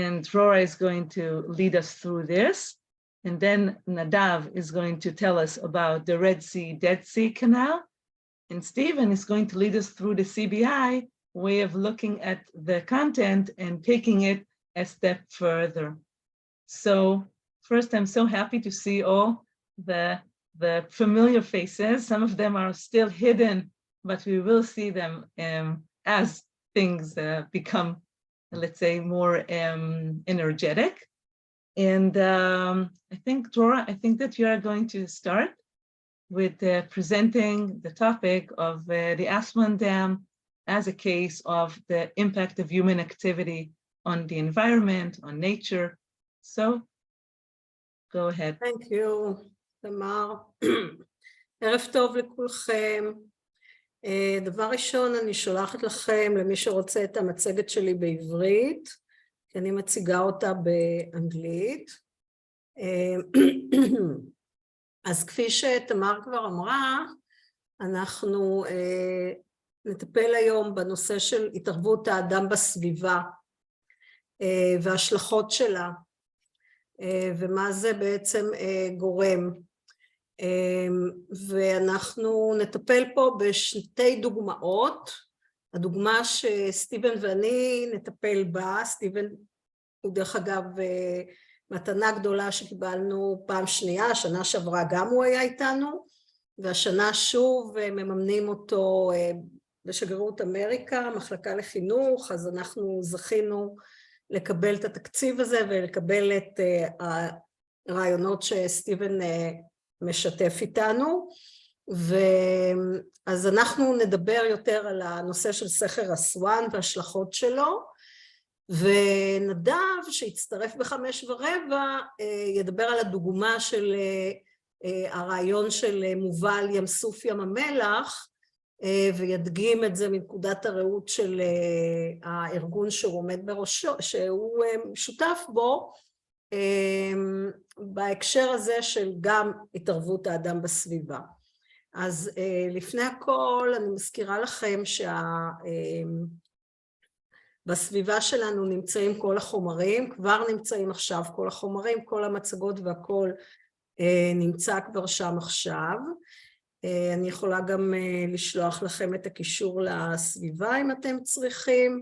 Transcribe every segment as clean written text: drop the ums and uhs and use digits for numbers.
and Drora is going to lead us through this. And then Nadav is going to tell us about the Red Sea, Dead Sea Canal. And Stephen is going to lead us through the CBI way of looking at the content and taking it a step further. So first, I'm so happy to see all the familiar faces. Some of them are still hidden, but we will see them as things become, let's say, more energetic. And I think, Dora, I think that you are going to start with presenting the topic of the Aswan Dam as a case of the impact of human activity on the environment, on nature. So, go ahead. Thank you, תמר. ערב טוב לכולכם. דבר ראשון, אני שולחת לכם, למי שרוצה את המצגת שלי בעברית, כי אני מציגה אותה באנגלית. אז כפי שתמר כבר אמרה, אנחנו נטפל היום בנושא של התערבות האדם בסביבה, וההשלכות שלה, ומה זה בעצם גורם. ואנחנו נטפל פה בשתי דוגמאות. הדוגמה שסטיבן ואני נטפל בה, סטיבן הוא דרך אגב מתנה גדולה שקיבלנו פעם שנייה, השנה שעברה גם הוא היה איתנו, והשנה שוב מממנים אותו בשגרירות אמריקה, מחלקה לחינוך, אז אנחנו זכינו לקבל את התקציב הזה ולקבל את הרעיונות שסטיבן משתף איתנו. אז אנחנו נדבר יותר על הנושא של סכר אסואן וההשלכות שלו, ונדב שהצטרף ב5:15 ידבר על הדוגמה של הרעיון של מובל ים סוף ים המלח, וידגים את זה מנקודת הראות של הארגון שהוא עומד בראשו, שהוא שותף בו, בהקשר הזה של גם התערבות האדם בסביבה. אז לפני הכל אני מזכירה לכם בסביבה שלנו נמצאים כל החומרים, כבר נמצאים עכשיו כל החומרים, כל המצגות והכל נמצא כבר שם עכשיו. אני יכולה גם לשלוח לכם את הקישור לסביבה אם אתם צריכים,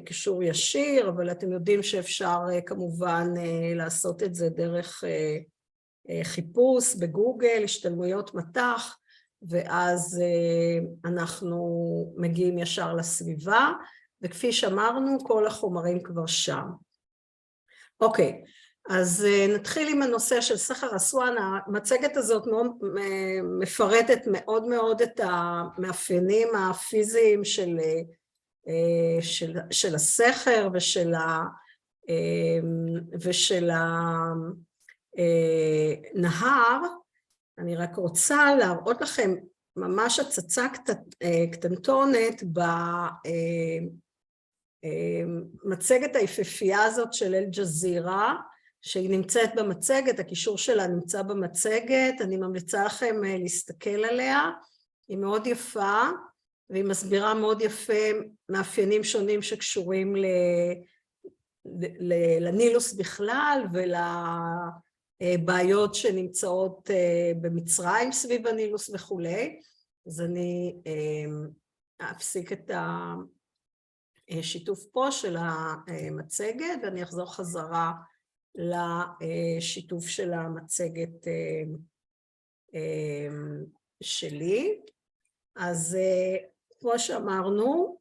קישור ישיר, אבל אתם יודעים שאפשר כמובן לעשות את זה דרך חיפוש בגוגל, השתלמויות מט"ח, ואז אנחנו מגיעים ישר לסביבה, וכפי שאמרנו, כל החומרים כבר שם. אוקיי, אז נתחיל עם הנושא של סכר אסואן. המצגת הזאת מפרטת מאוד מאוד את המאפיינים הפיזיים של הסכר ושל הנהר. אני רק רוצה להראות לכם ממש הצצה קטנטונת במצגת היפהפייה הזאת של אל-ג'זירה, שהיא נמצאת במצגת, הקישור שלה נמצא במצגת, אני ממליצה לכם להסתכל עליה, היא מאוד יפה, והיא מסבירה מאוד יפה מאפיינים שונים שקשורים לנילוס בכלל ולבעיות שנמצאות במצרים סביב הנילוס וכולי. אז אני אפסיק את השיתוף פה של המצגת ואני אחזור חזרה לשיתוף של המצגת שלי. אז כמו שאמרנו,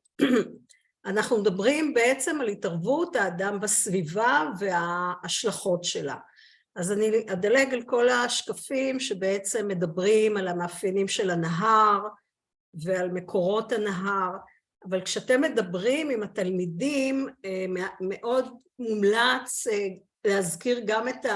אנחנו מדברים בעצם על התערבות האדם בסביבה וההשלכות שלה. אז אני אדלג על כל השקפים שבעצם מדברים על המאפיינים של הנהר ועל מקורות הנהר, אבל כשאתם מדברים עם התלמידים, מאוד מומלץ להזכיר גם את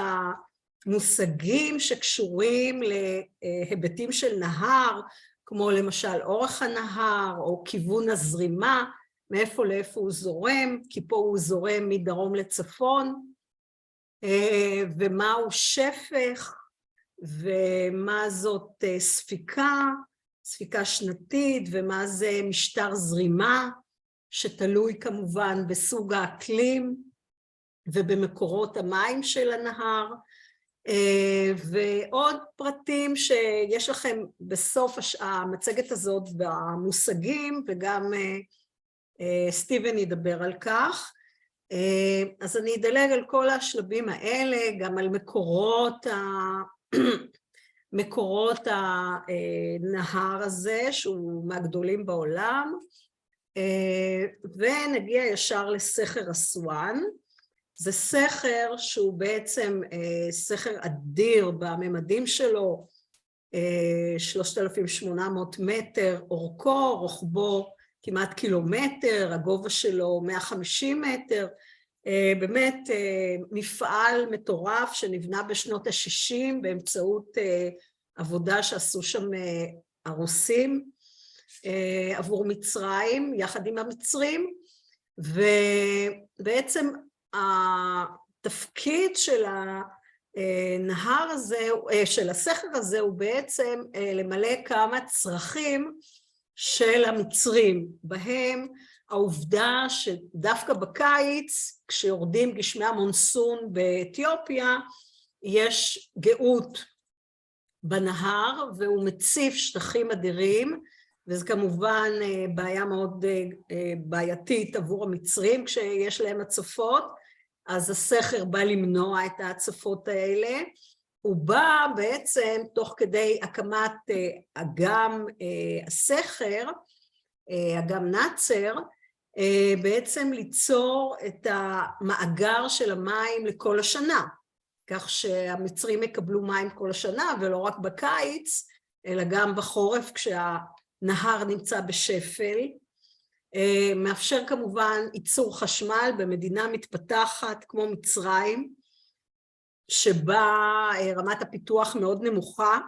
המושגים שקשורים להיבטים של נהר, כמו למשל אורך הנהר או כיוון הזרימה, מאיפה לאיפה הוא זורם, כי פה הוא זורם מדרום לצפון, ומהו שפך, ומה זאת ספיקה שנתית, ומה זה משטר זרימה, שתלוי כמובן בסוג האקלים ובמקורות המים של הנהר, ועוד פרטים שיש לכם בסוף המצגת הזאת במושגים, וגם סטיבן ידבר על כך. אז אני אדלג על כל השלבים האלה, גם על מקורות הנהר הזה, שהוא מהגדולים בעולם, ונגיע ישר לסכר אסואן. זה סכר שהוא בעצם סכר אדיר בממדים שלו, 3,800 מטר אורכו, רוחבו כמעט קילומטר, הגובה שלו 150 מטר, באמת מפעל מטורף שנבנה בשנות ה-60 באמצעות עבודה שעשו שם הרוסים עבור מצרים, יחד עם המצרים, ובעצם התפקיד של הנהר הזה, של הסכר הזה, הוא בעצם למלא כמה צרכים של המצרים, בהם העובדה שדווקא בקיץ, כשיורדים גשמי המונסון באתיופיה, יש גאות בנהר, והוא מציף שטחים אדירים, וזה כמובן בעיה מאוד בעייתית עבור המצרים כשיש להם הצפות, אז הסכר בא למנוע את ההצפות האלה. הוא בא בעצם תוך כדי הקמת אגם הסכר, אגם נאצר, בעצם ליצור את המאגר של המים לכל השנה, כך שהמצרים יקבלו מים כל השנה, ולא רק בקיץ, אלא גם בחורף כשהנהר נמצא בשפל. מאפשר כמובן ייצור חשמל במדינה מתפתחת כמו מצרים, שבה רמת הפיתוח מאוד נמוכה.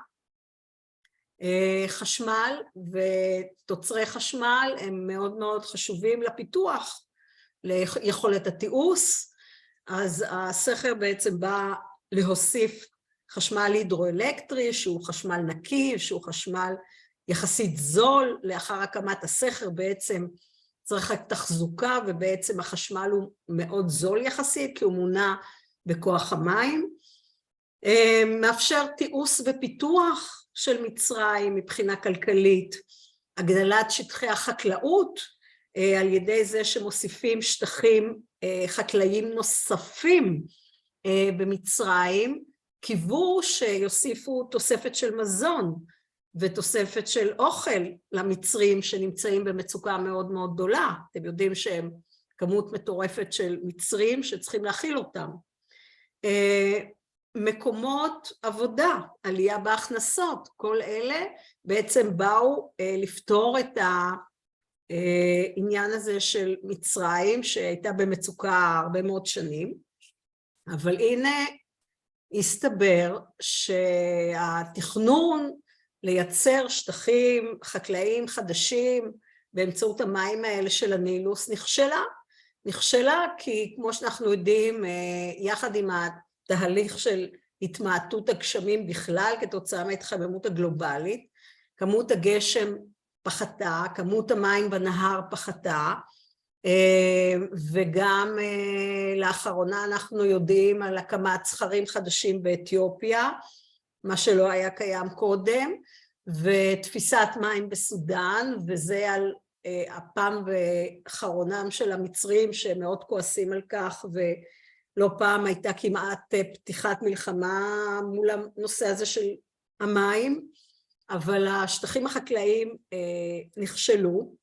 חשמל ותוצרי חשמל הם מאוד מאוד חשובים לפיתוח, ליכולת התיעוש, אז הסכר בעצם בא להוסיף חשמל הידרואלקטרי, שהוא חשמל נקי, שהוא חשמל יחסית זול. לאחר הקמת הסכר בעצם צריך רק תחזוקה, ובעצם החשמל הוא מאוד זול יחסית, כי הוא מונע בכוח המים. מאפשר תיעוש ופיתוח של מצרים מבחינה כלכלית, הגדלת שטחי החקלאות על ידי זה שמוסיפים שטחים חקלאיים נוספים במצרים, קיוו שיוסיפו תוספת של מזון ותוספת של אוכל למצרים שנמצאים במצוקה מאוד מאוד גדולה. אתם יודעים שהם כמות מטורפת של מצרים שצריכים להכיל אותם. מקומות עבודה, עלייה בהכנסות, כל אלה בעצם באו לפתור את העניין הזה של מצרים שהייתה במצוקה הרבה מאוד שנים, אבל הנה הסתבר שהתכנון לייצר שטחים חקלאיים חדשים באמצעות המים האלה של הנילוס נכשלה כי כמו שאנחנו יודעים, יחד עם תהליך של התמעטות הגשמים בכלל כתוצאה מההתחממות הגלובלית, כמות הגשם פחתה, כמות המים בנהר פחתה, וגם לאחרונה אנחנו יודעים על הקמת סכרים חדשים באתיופיה, מה שלא היה קיים קודם, ותפיסת מים בסודן, וזה על הפעם ואחרונם של המצרים שמאוד כועסים על כך, לא פעם הייתה כמעט פתיחת מלחמה מול הנושא הזה של המים, אבל השטחים החקלאיים נכשלו.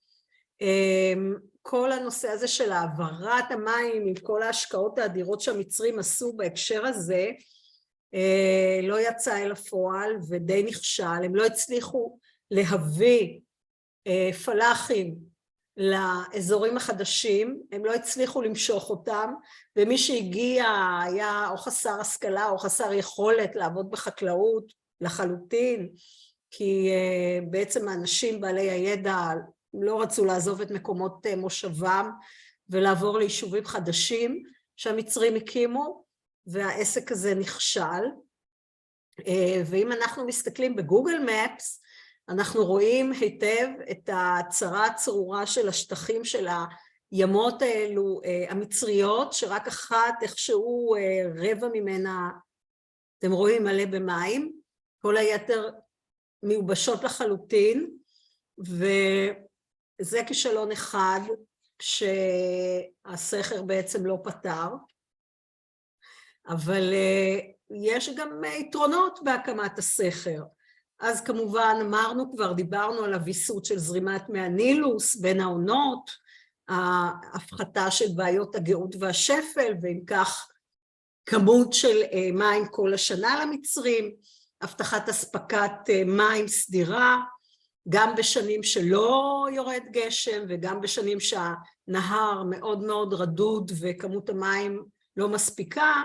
כל הנושא הזה של העברת המים עם כל ההשקעות האדירות שהמצרים עשו בהקשר הזה, לא יצא אל הפועל ודי נכשל. הם לא הצליחו להביא פלחים לאזורים החדשים, הם לא הצליחו למשוך אותם, ומי שהגיע היה או חסר השכלה או חסר יכולת לעבוד בחקלאות לחלוטין, כי בעצם האנשים בעלי הידע לא רצו לעזוב את מקומות מושבם ולעבור ליישובים חדשים שהמצרים הקימו, והעסק הזה נכשל. ואם אנחנו מסתכלים בגוגל מפס, אנחנו רואים היטב את הצרה הצרורה של השטחים של הימות האלו המצריות, שרק אחת איכשהו רבע ממנה, אתם רואים, מלא במים, כל היתר מיובשות לחלוטין, וזה כישלון אחד שהסכר בעצם לא פתר, אבל יש גם יתרונות בהקמת הסכר. אז כמובן אמרנו כבר, דיברנו על הוויסות של זרימת מי הנילוס בין העונות, ההפחתה של בעיות הגאות והשפל, ואם כך כמות של מים כל השנה למצרים, הבטחת אספקת מים סדירה, גם בשנים שלא יורד גשם, וגם בשנים שהנהר מאוד מאוד רדוד וכמות המים לא מספיקה,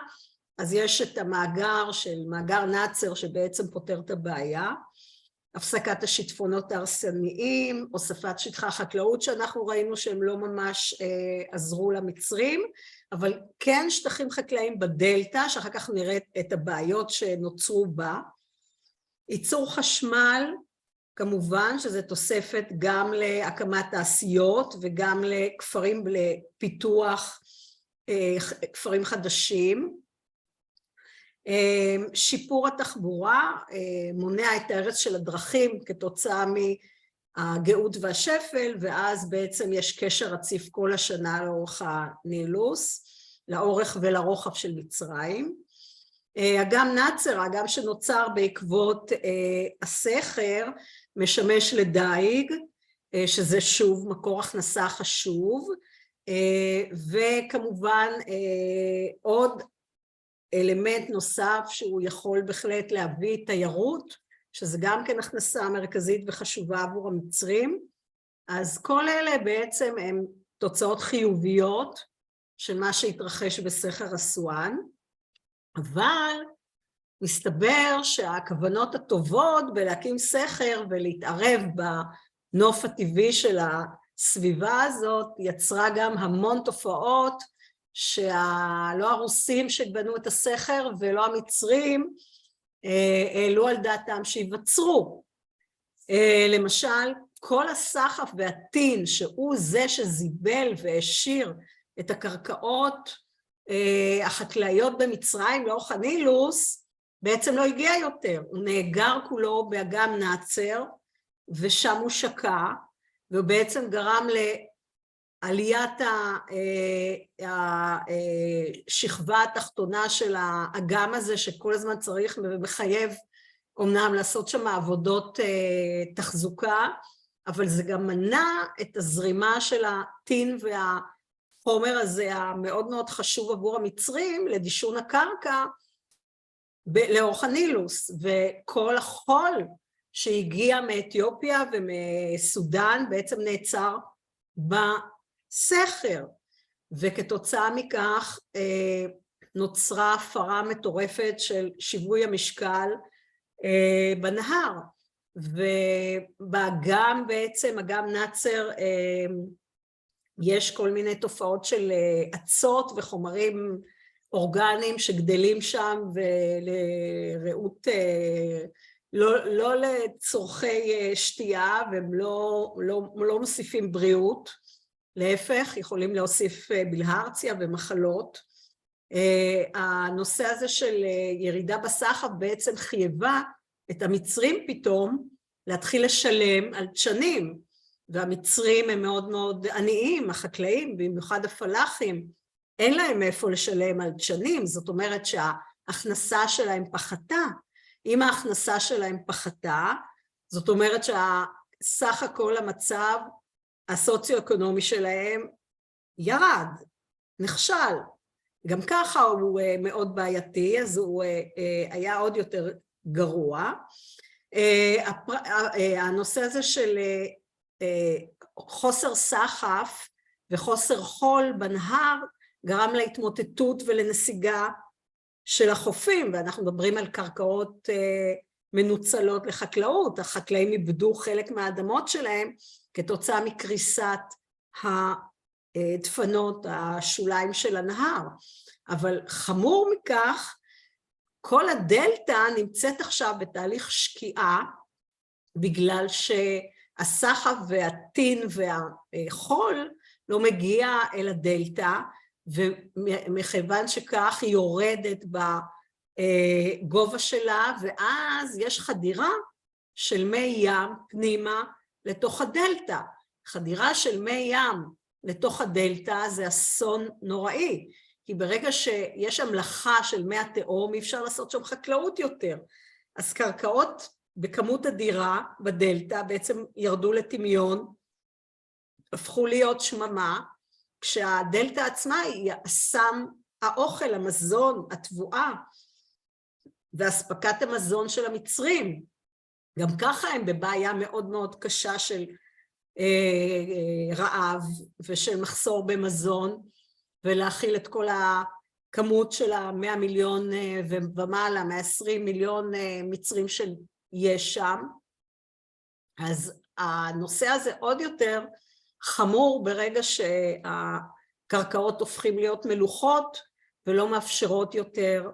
אז יש את המאגר של מאגר נאצר שבעצם פותר את הבעיה, הפסקת השיטפונות ההרסניים, הוספת שטחי החקלאות שאנחנו ראינו שהם לא ממש עזרו למצרים, אבל כן שטחים חקלאיים בדלטה, שאחר כך נראה את הבעיות שנוצרו בה, ייצור חשמל, כמובן שזה תוספת גם להקמת תעשיות וגם לכפרים לפיתוח כפרים חדשים, שיפור התחבורה, מונע את ההרס של הדרכים כתוצאה מהגאות והשפל, ואז בעצם יש קשר רציף כל השנה לאורך הנילוס, לאורך ולרוחב של מצרים. אגם נאצר, האגם שנוצר בעקבות הסכר, משמש לדייג, שזה שוב מקור הכנסה חשוב, וכמובן עוד אלמנט נוסף שהוא יכול בהחלט להביא תיירות, שזה גם כן הכנסה מרכזית וחשובה עבור המצרים. אז כל אלה בעצם הם תוצאות חיוביות של מה שהתרחש בסכר אסואן, אבל מסתבר שהכוונות הטובות בלהקים סכר ולהתערב בנוף הטבעי של הסביבה הזאת יצרה גם המון תופעות שלא הרוסים שבנו את הסכר ולא המצרים העלו על דעתם שיווצרו. למשל, כל הסחף והטין שהוא זה שזיבל והשאיר את הקרקעות החקלאיות במצרים לאורך הנילוס, בעצם לא הגיע יותר, הוא נאגר כולו באגם נאצר, ושם הוא שקע, והוא בעצם גרם לעליית השכבה התחתונה של האגם הזה, שכל הזמן צריך ומחייב אומנם לעשות שם עבודות תחזוקה, אבל זה גם מנע את הזרימה של הטין והחומר הזה המאוד מאוד חשוב עבור המצרים לדישון הקרקע לאורך הנילוס, וכל החול שהגיע מאתיופיה ומסודן בעצם נעצר בסכר, וכתוצאה מכך נוצרה הפרה מטורפת של שיווי המשקל בנהר, ובאגם בעצם, אגם נאצר, יש כל מיני תופעות של עצות וחומרים אורגניים שגדלים שם ולראות, לא לצורכי שתייה, והם לא מוסיפים בריאות, להפך, יכולים להוסיף בלהרציה ומחלות. הנושא הזה של ירידה בסחף בעצם חייבה את המצרים פתאום להתחיל לשלם על דשנים, והמצרים הם מאוד מאוד עניים, החקלאים, במיוחד הפלאחים, אין להם מאיפה לשלם על דשנים, זאת אומרת שההכנסה שלהם פחתה. אם ההכנסה שלהם פחתה, זאת אומרת שהסך הכל המצב הסוציו-אקונומי שלהם ירד, נכשל. גם ככה הוא מאוד בעייתי, אז הוא היה עוד יותר גרוע. הנושא הזה של חוסר סחף וחוסר חול בנהר גרם להתמוטטות ולנסיגה של החופים, ואנחנו מדברים על קרקעות מנוצלות לחקלאות, החקלאים איבדו חלק מהאדמות שלהם כתוצאה מקריסת הדפנות, השוליים של הנהר. אבל חמור מכך, כל הדלטה נמצאת עכשיו בתהליך שקיעה, בגלל שהסחף והטין והחול לא מגיע אל הדלטה, ומכיוון שכך היא יורדת בגובה שלה, ואז יש חדירה של מי ים פנימה לתוך הדלטה. חדירה של מי ים לתוך הדלטה זה אסון נוראי, כי ברגע שיש המלחה של מי התהום, אי אפשר לעשות שם חקלאות יותר. אז קרקעות בכמות אדירה בדלטה בעצם ירדו לטמיון, הפכו להיות שממה, כשהדלטה עצמה היא אסם האוכל, המזון, התבואה, והספקת המזון של המצרים. גם ככה הם בבעיה מאוד מאוד קשה של רעב ושל מחסור במזון, ולהכיל את כל הכמות של 100 מיליון ומעלה, 120 מיליון מצרים שיש שם. אז הנושא הזה עוד יותר חמור ברגע שהקרקעות הופכים להיות מלוכות, ולא מאפשרות יותר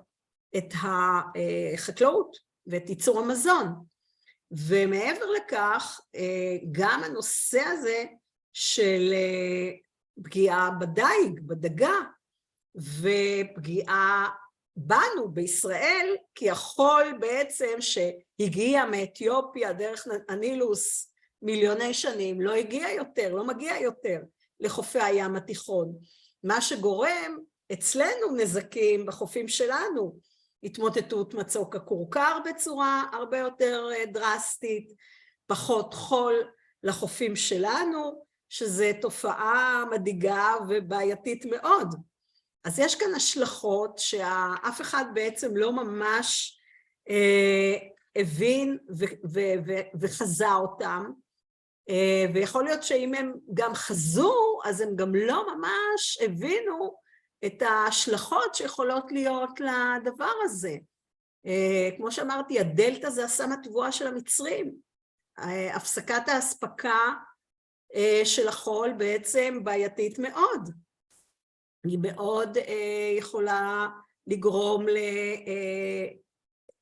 את החקלאות ואת ייצור המזון. ומעבר לכך, גם הנושא הזה של פגיעה בדייג, בדגה, ופגיעה בנו בישראל, כי יכול בעצם שהגיע מאתיופיה דרך הנילוס מיליוני שנים, לא הגיע יותר, לא מגיע יותר לחופי הים התיכון. מה שגורם אצלנו נזקים בחופים שלנו, התמוטטות מצוק הכורכר בצורה הרבה יותר דרסטית, פחות חול לחופים שלנו, שזה תופעה מדאיגה ובעייתית מאוד. אז יש כאן השלכות שאף אחד בעצם לא ממש הבין וחזה אותם, ויכול להיות שאם הם גם חזו, אז הם גם לא ממש הבינו את ההשלכות שיכולות להיות לדבר הזה. כמו שאמרתי, הדלטה זה אסם התבואה של המצרים. הפסקת האספקה של החול בעצם בעייתית מאוד. היא מאוד יכולה לגרום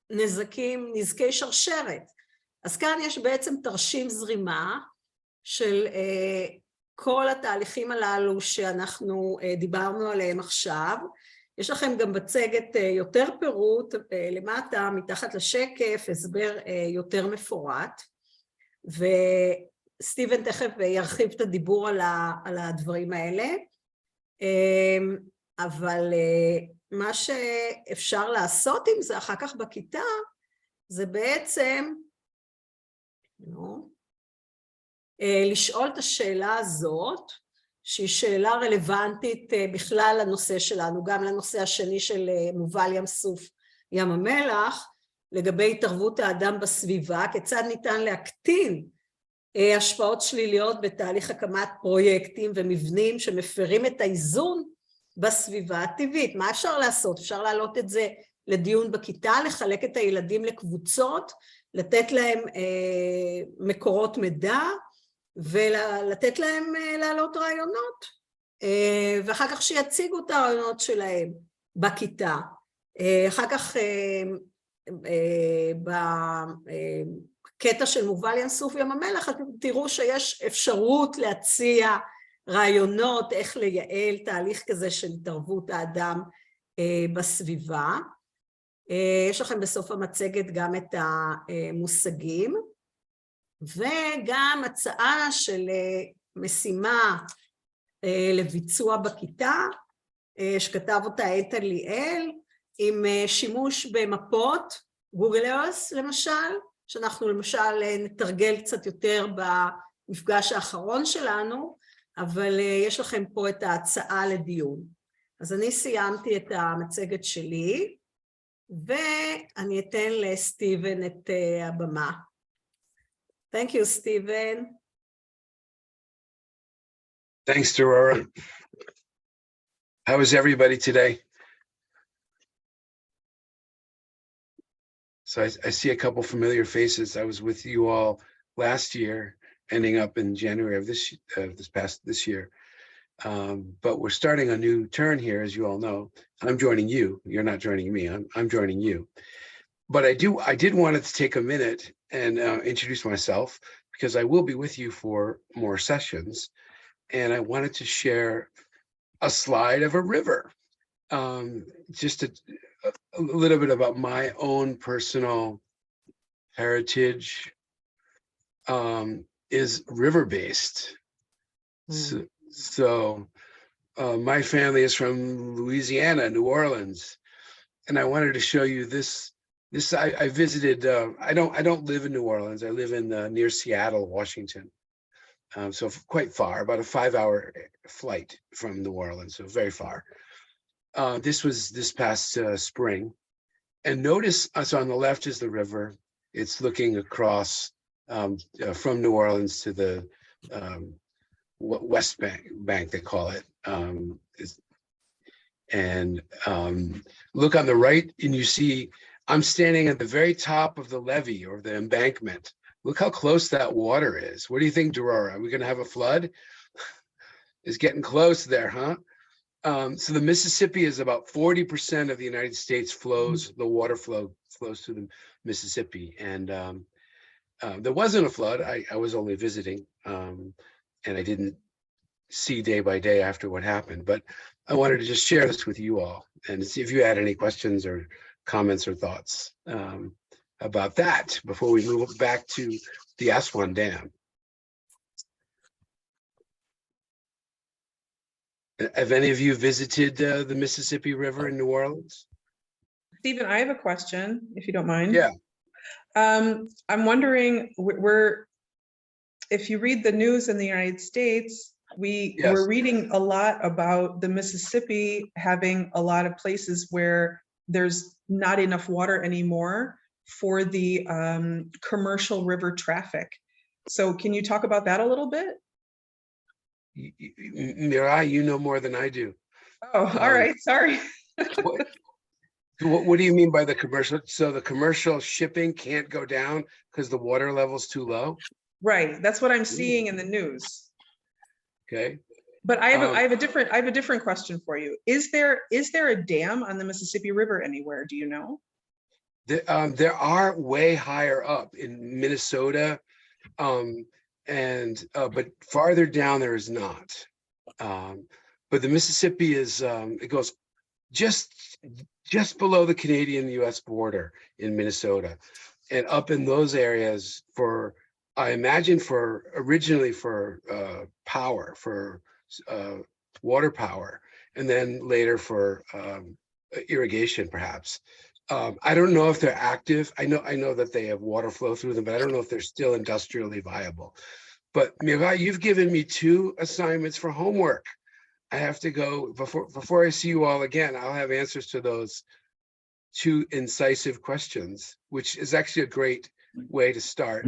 לנזקים, נזקי שרשרת. אז כאן יש בעצם תרשים זרימה של כל התהליכים הללו שאנחנו דיברנו עליהם עכשיו. יש לכם גם בצגת יותר פירוט למטה, מתחת לשקף, הסבר יותר מפורט, וסטיבן תכף ירחיב את הדיבור על הדברים האלה, אבל מה שאפשר לעשות עם זה אחר כך בכיתה, זה בעצם לשאול את השאלה הזאת, שהיא שאלה רלוונטית בכלל לנושא שלנו, גם לנושא השני של מובל ים סוף ים המלח, לגבי התערבות האדם בסביבה, כיצד ניתן להקטין השפעות שליליות בתהליך הקמת פרויקטים ומבנים שמפרים את האיזון בסביבה הטבעית. מה אפשר לעשות? אפשר להעלות את זה לדיון בכיתה, לחלק את הילדים לקבוצות, לתת להם מקורות מידע, ולתת להם להעלות רעיונות, ואחר כך שיציגו את הרעיונות שלהם בכיתה. אחר כך בקטע של מובל ים סוף ים המלח, אתם תראו שיש אפשרות להציע רעיונות איך לייעל תהליך כזה של התערבות האדם בסביבה. יש לכם בסוף המצגת גם את המושגים, וגם הצעה של משימה לביצוע בכיתה, שכתב אותה איתן ליאל, עם שימוש במפות, גוגל ארת' למשל, שאנחנו למשל נתרגל קצת יותר במפגש האחרון שלנו, אבל יש לכם פה את ההצעה לדיון. אז אני סיימתי את המצגת שלי, ואני אתן לסטיבן את הבמה. Thank you, Stephen. Thanks, Aurora. How is everybody today? So I see a couple familiar faces. I was with you all last year, ending up in January of this year. But we're starting a new turn here, as you all know. I'm joining you. You're not joining me. I'm joining you. But I did want to take a minute and introduce myself, because I will be with you for more sessions. and I wanted to share a slide of a river. Just a little bit about my own personal heritage is river-based. So my family is from Louisiana, New Orleans, and I wanted to show you this. I visited. I don't live in New Orleans. I live in near Seattle, Washington. So quite far, about a 5-hour flight from New Orleans, so very far. This was this past spring, and notice, so on the left is the river. It's looking across from New Orleans to the West Bank, they call it. Look on the right, and you see I'm standing at the very top of the levee or the embankment. Look how close that water is. What do you think, Dorora? Are we going to have a flood? It's getting close there, huh? So the Mississippi is about 40% of the United States flows. The water flows through the Mississippi, and there wasn't a flood. I was only visiting, and I didn't see day by day after what happened. But I wanted to just share this with you all and see if you had any questions or comments or thoughts about that before we move back to the Aswan Dam. Have any of you visited the Mississippi River in New Orleans? Stephen, I have a question, if you don't mind. Yeah. I'm wondering, if you read the news in the United States, we're reading a lot about the Mississippi having a lot of places where there's not enough water anymore for the commercial river traffic. So can you talk about that a little bit? Mirai, you know more than I do. Oh, all right, sorry. What do you mean by the commercial? So the commercial shipping can't go down because the water level's too low? Right, that's what I'm seeing in the news. Okay. But I have a different question for you. Is there a dam on the Mississippi River anywhere? Do you know? There are way higher up in Minnesota, but farther down there is not. But the Mississippi is it goes just below the Canadian-U.S. border in Minnesota, and up in those areas I imagine originally for power, for water power, and then later for irrigation, perhaps. I don't know if they're active. I know that they have water flow through them, but I don't know if they're still industrially viable. But Mirai, you've given me 2 assignments for homework. I have to go before I see you all again. I'll have answers to those 2 incisive questions, which is actually a great way to start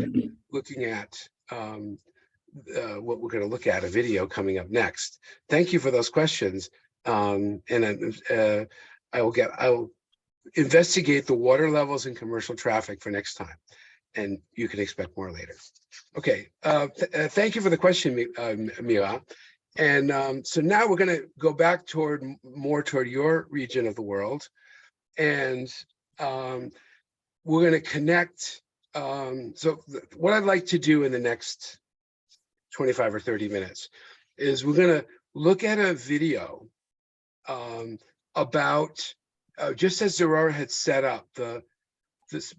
looking at what we're going to look at, a video coming up next. Thank you for those questions. And I will investigate the water levels in commercial traffic for next time, and you can expect more later. Okay, thank you for the question, Mira. And so now we're going to go back more toward your region of the world, and we're going to connect. So what I'd like to do in the next 25 or 30 minutes is we're going to look at a video about just as Dorora had set up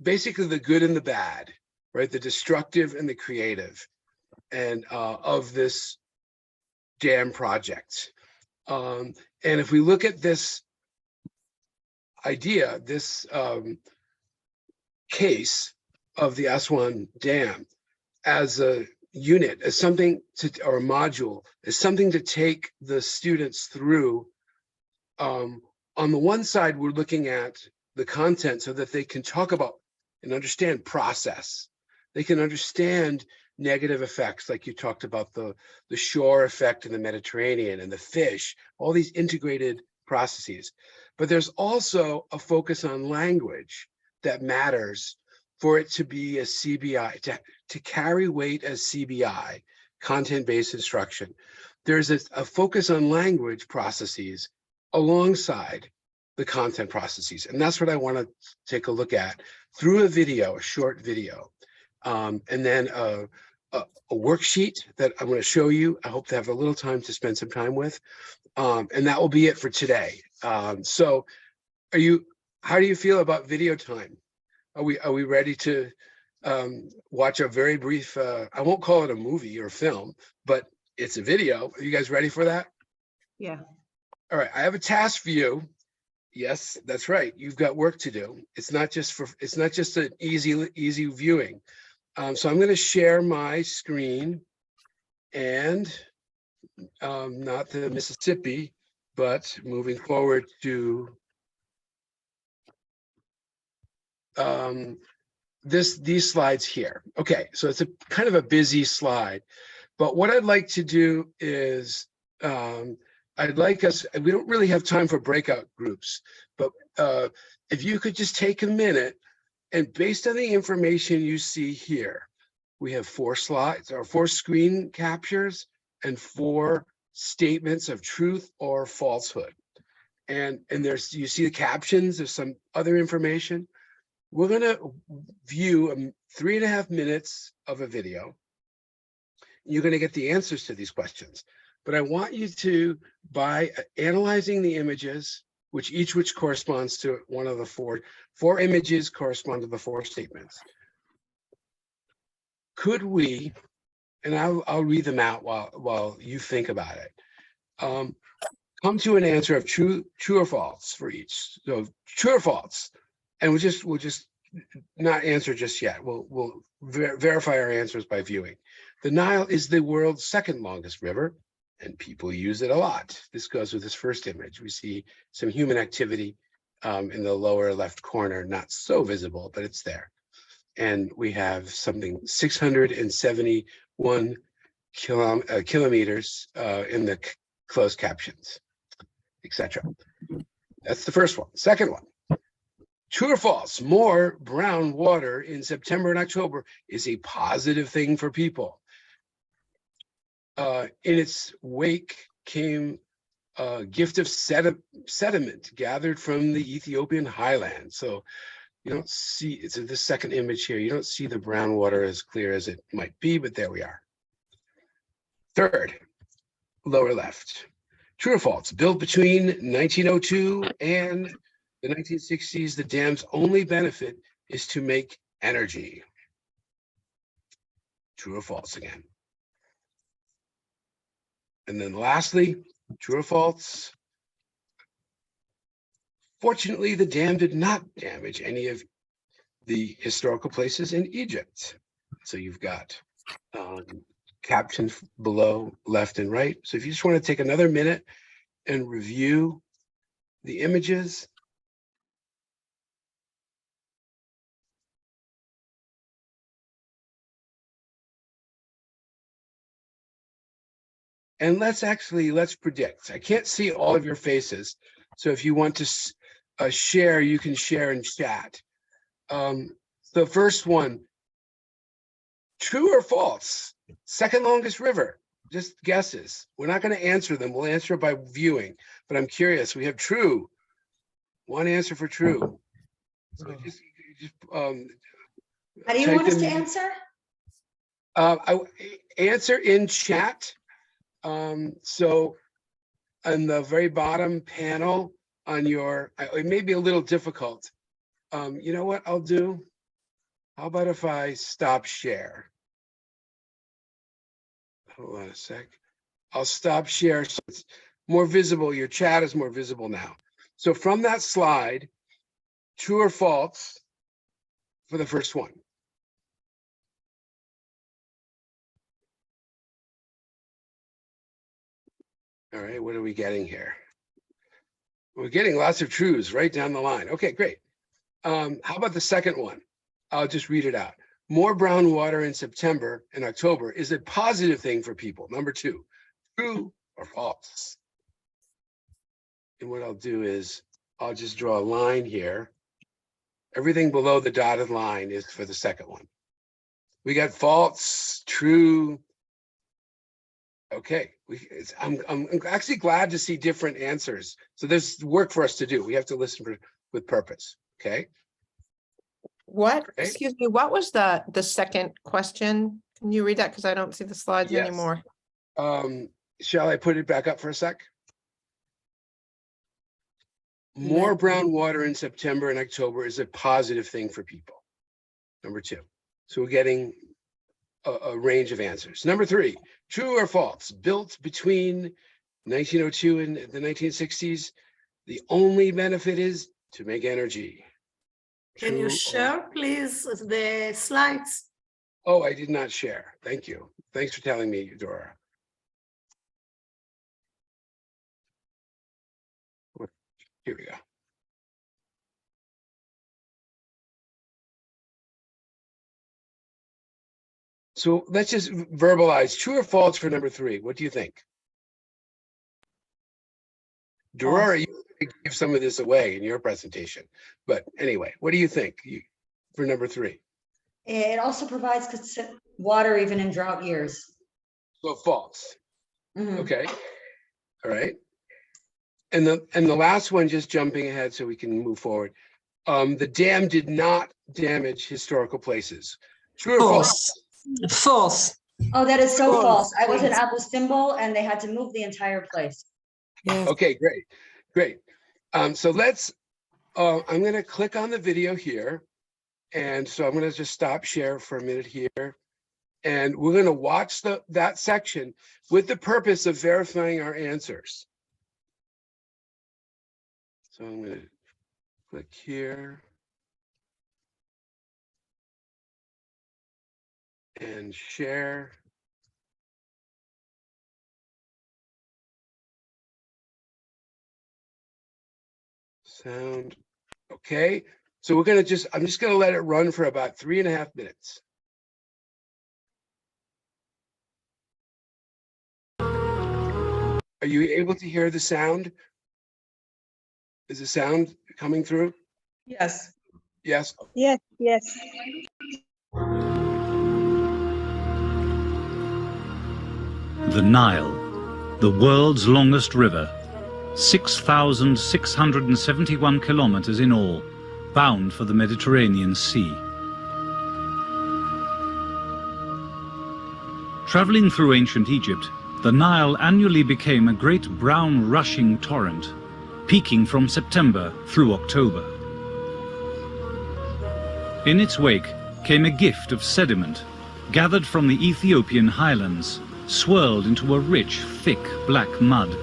basically the good and the bad, right? The destructive and the creative, and of this dam project. And if we look at this idea, this case of the Aswan Dam as a unit, as something or a module, as something to take the students through. On the one side, we're looking at the content so that they can talk about and understand process. They can understand negative effects, like you talked about the shore effect in the Mediterranean and the fish, all these integrated processes. But there's also a focus on language that matters for it to be a CBI, to carry weight as CBI, content-based instruction. There's a focus on language processes alongside the content processes. And that's what I want to take a look at through a video, a short video. And then a worksheet that I'm going to show you. I hope to have a little time to spend some time with. And that will be it for today. So how do you feel about video time? Are we ready to watch a very brief, I won't call it a movie or film, but it's a video. Are you guys ready for that? Yeah. All right, I have a task for you. Yes, that's right. You've got work to do. It's not just an easy viewing. So I'm going to share my screen and not the Mississippi, but moving forward to these slides here. Okay, so it's a kind of a busy slide, but what I'd like to do is I'd like us, we don't really have time for breakout groups, but if you could just take a minute and based on the information you see here, we have 4 slides or 4 screen captures and 4 statements of truth or falsehood. And there's, you see the captions, there's some other information. We're going to view 3.5 minutes of a video. You're going to get the answers to these questions. But I want you to, by analyzing the images, which corresponds to one of the 4 images correspond to the 4 statements. Could we, and I'll read them out while you think about it, come to an answer of true or false for each. So true or false. And we'll just not answer just yet. We'll verify our answers by viewing. The Nile is the world's 2nd longest river, and people use it a lot. This goes with this first image. We see some human activity in the lower left corner, not so visible, but it's there. And we have something 671 kilometers in the closed captions, etc. That's the first one. Second one. True or false, more brown water in September and October is a positive thing for people. In its wake came a gift of sediment gathered from the Ethiopian highlands. So you don't see, it's the second image here, you don't see the brown water as clear as it might be, but there we are. Third, lower left. True or false, built between 1902 and the 1960s, the dam's only benefit is to make energy. True or false again. And then lastly, true or false. Fortunately, the dam did not damage any of the historical places in Egypt. So you've got captions below, left and right. So if you just want to take another minute and review the images. And let's predict. I can't see all of your faces. So if you want to share, you can share in chat. The first one, true or false? 2nd longest river, just guesses. We're not going to answer them. We'll answer by viewing, but I'm curious. We have true. One answer for true. So just how do you want us to answer? Answer in chat. So on the very bottom panel on your, it may be a little difficult. You know what I'll do? How about if I stop share? Hold on a sec. I'll stop share so it's more visible. Your chat is more visible now. So from that slide, true or false for the first one? All right, what are we getting here? We're getting lots of truths right down the line. Okay, great. How about the second one? I'll just read it out. More brown water in September and October is a positive thing for people. Number 2, true or false? And what I'll do is I'll just draw a line here. Everything below the dotted line is for the second one. We got false, true. Okay, I'm actually glad to see different answers. So there's work for us to do. We have to listen with purpose. Okay. What, Okay. excuse me, what was the second question? Can you read that? Because I don't see the slides Yes. anymore. Shall I put it back up for a sec? More brown water in September and October is a positive thing for people. Number 2. So we're getting a range of answers. Number 3, true or false? Built between 1902 and the 1960s, the only benefit is to make energy. Can you True or- share, please, the slides? Oh, I did not share. Thank you. Thanks for telling me, Dora. Here we go. So let's just verbalize true or false for number 3. What do you think? Dora, you give some of this away in your presentation. But anyway, what do you think for number 3? It also provides water even in drought years. So false. Mhm. Okay. All right. And the last one, just jumping ahead so we can move forward. The dam did not damage historical places. True or false? False. Oh, that is so False. false. I was in Abu Simbel and they had to move the entire place. Yes. Okay, great. So let's, I'm going to click on the video here. And so I'm going to just stop share for a minute here. And we're going to watch that section with the purpose of verifying our answers. So I'm going to click here. And share. Sound. Okay. So I'm just going to let it run for about 3.5 minutes. Are you able to hear the sound? Is the sound coming through? Yes. Yes. Yes, yes. The Nile, the world's longest river, 6,671 kilometers in all, bound for the Mediterranean Sea. Traveling through ancient Egypt, the Nile annually became a great brown rushing torrent, peaking from September through October. In its wake came a gift of sediment gathered from the Ethiopian highlands, swirled into a rich, thick black mud.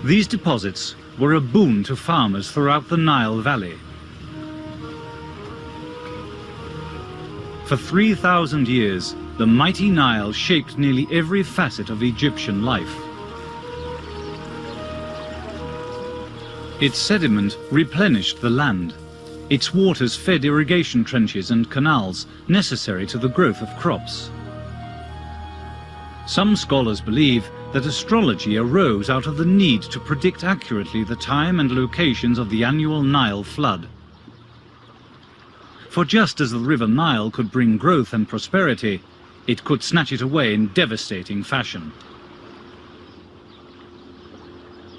These deposits were a boon to farmers throughout the Nile Valley. For 3,000 years, the mighty Nile shaped nearly every facet of Egyptian life. Its sediment replenished the land. Its waters fed irrigation trenches and canals necessary to the growth of crops. Some scholars believe that astrology arose out of the need to predict accurately the time and locations of the annual Nile flood. For just as the River Nile could bring growth and prosperity, it could snatch it away in devastating fashion.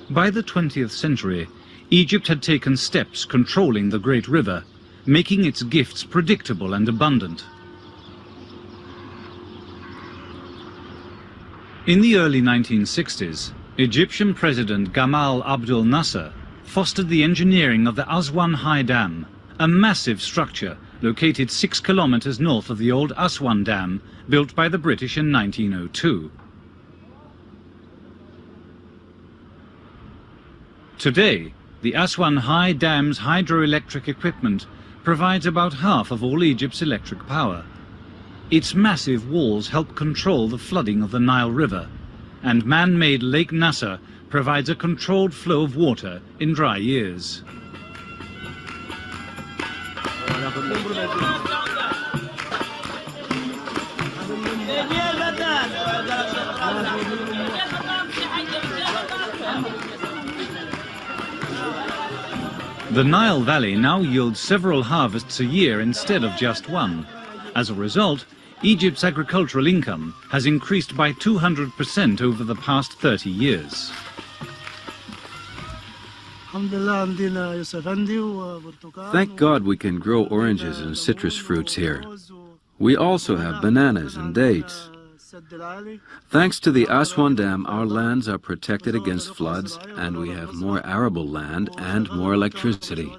By the 20th century, Egypt had taken steps controlling the great river, making its gifts predictable and abundant. In the early 1960s, Egyptian President Gamal Abdel Nasser fostered the engineering of the Aswan Dam, a massive structure located 6 kilometers north of the old Aswan Dam, built by the British in 1902. Today, the Aswan Dam's hydroelectric equipment provides about half of all Egypt's electric power. Its massive walls help control the flooding of the Nile River, and man-made Lake Nasser provides a controlled flow of water in dry years. The Nile Valley now yields several harvests a year instead of just one. As a result, Egypt's agricultural income has increased by 200% over the past 30 years. Thank God we can grow oranges and citrus fruits here. We also have bananas and dates. Thanks to the Aswan Dam, our lands are protected against floods, and we have more arable land and more electricity.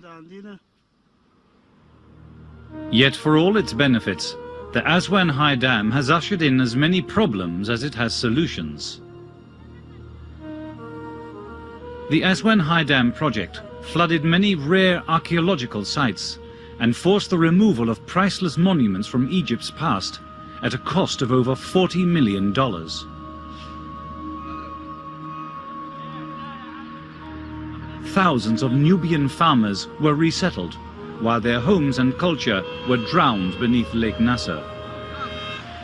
Yet for all its benefits, the Aswan High Dam has ushered in as many problems as it has solutions. The Aswan High Dam project flooded many rare archaeological sites and forced the removal of priceless monuments from Egypt's past at a cost of over $40 million. Thousands of Nubian farmers were resettled, while their homes and culture were drowned beneath Lake Nasser.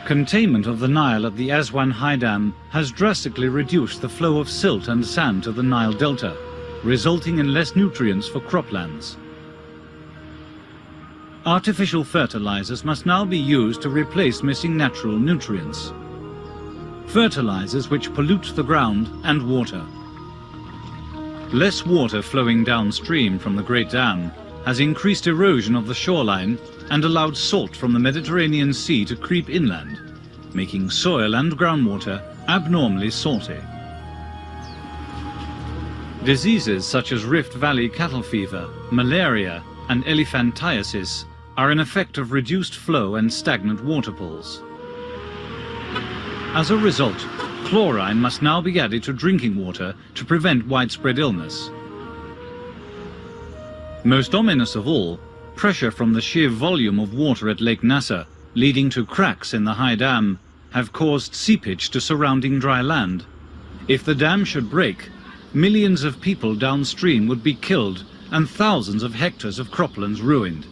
Containment of the Nile at the Aswan High Dam has drastically reduced the flow of silt and sand to the Nile Delta, resulting in less nutrients for croplands. Artificial fertilizers must now be used to replace missing natural nutrients. Fertilizers which pollute the ground and water. Less water flowing downstream from the Great Dam has increased erosion of the shoreline and allowed salt from the Mediterranean Sea to creep inland, making soil and groundwater abnormally salty. Diseases such as Rift Valley cattle fever, malaria, and elephantiasis are an effect of reduced flow and stagnant water pools. As a result, chlorine must now be added to drinking water to prevent widespread illness. Most ominous of all, pressure from the sheer volume of water at Lake Nasser, leading to cracks in the high dam, have caused seepage to surrounding dry land. If the dam should break, millions of people downstream would be killed and thousands of hectares of croplands ruined.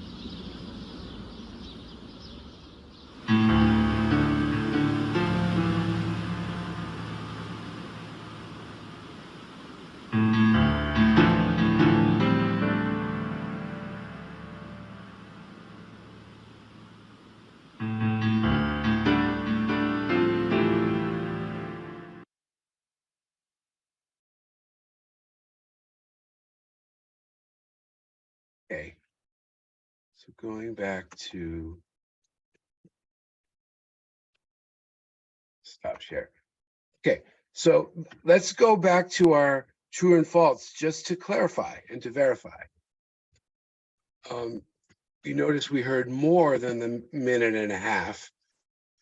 Okay, so going back to stop share. Okay, so let's go back to our true and false just to clarify and to verify. You notice we heard more than the minute and a half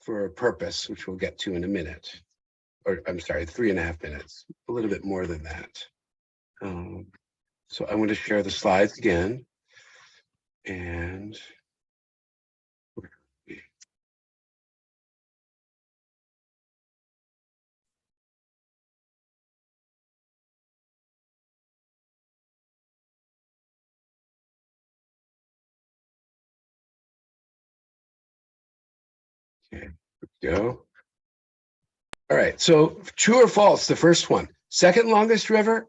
for a purpose, which we'll get to in a minute. Or I'm sorry, 3.5 minutes, a little bit more than that. So I'm going to share the slides again. And okay, here we go. All right, so true or false, the first one. Second longest river?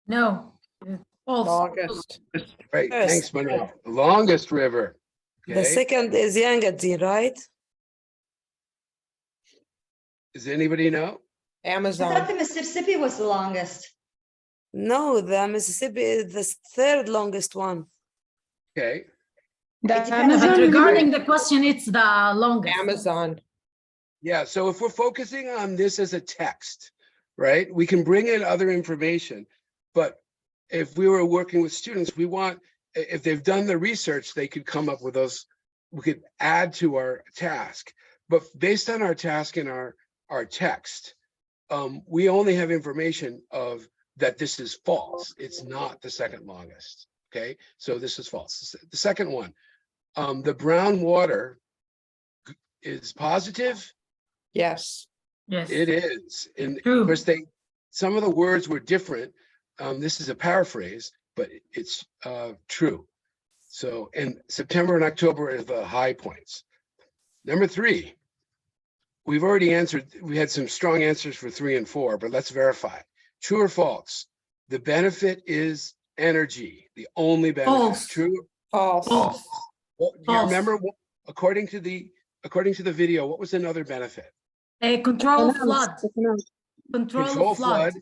No. False. Longest. Right, First. thanks, Manuel. Longest river. The Okay. second is Yangtze, right? Does anybody know? I thought Amazon. the Mississippi was the longest. No, the Mississippi is the third longest one. Okay, It depends, but regarding the question, it's the longest. Amazon. yeah, so if we're focusing on this as a text, right, we can bring in other information, but if we were working with students, we want, if they've done the research, they could come up with those, we could add to our task. But based on our task and our text, we only have information of that this is false. It's not the second longest, okay? So this is false. The second one, the brown water is positive. Yes. Yes. It is. And True. of course, some of the words were different. This is a paraphrase, but it's true. So, and September and October are the high points. Number 3, we've already answered, we had some strong answers for 3 and 4, but let's verify. True or false? The benefit is energy, the only benefit. False. True? False. False. Well, do you False. remember, according to the video, what was another benefit? Control flood. Control flood.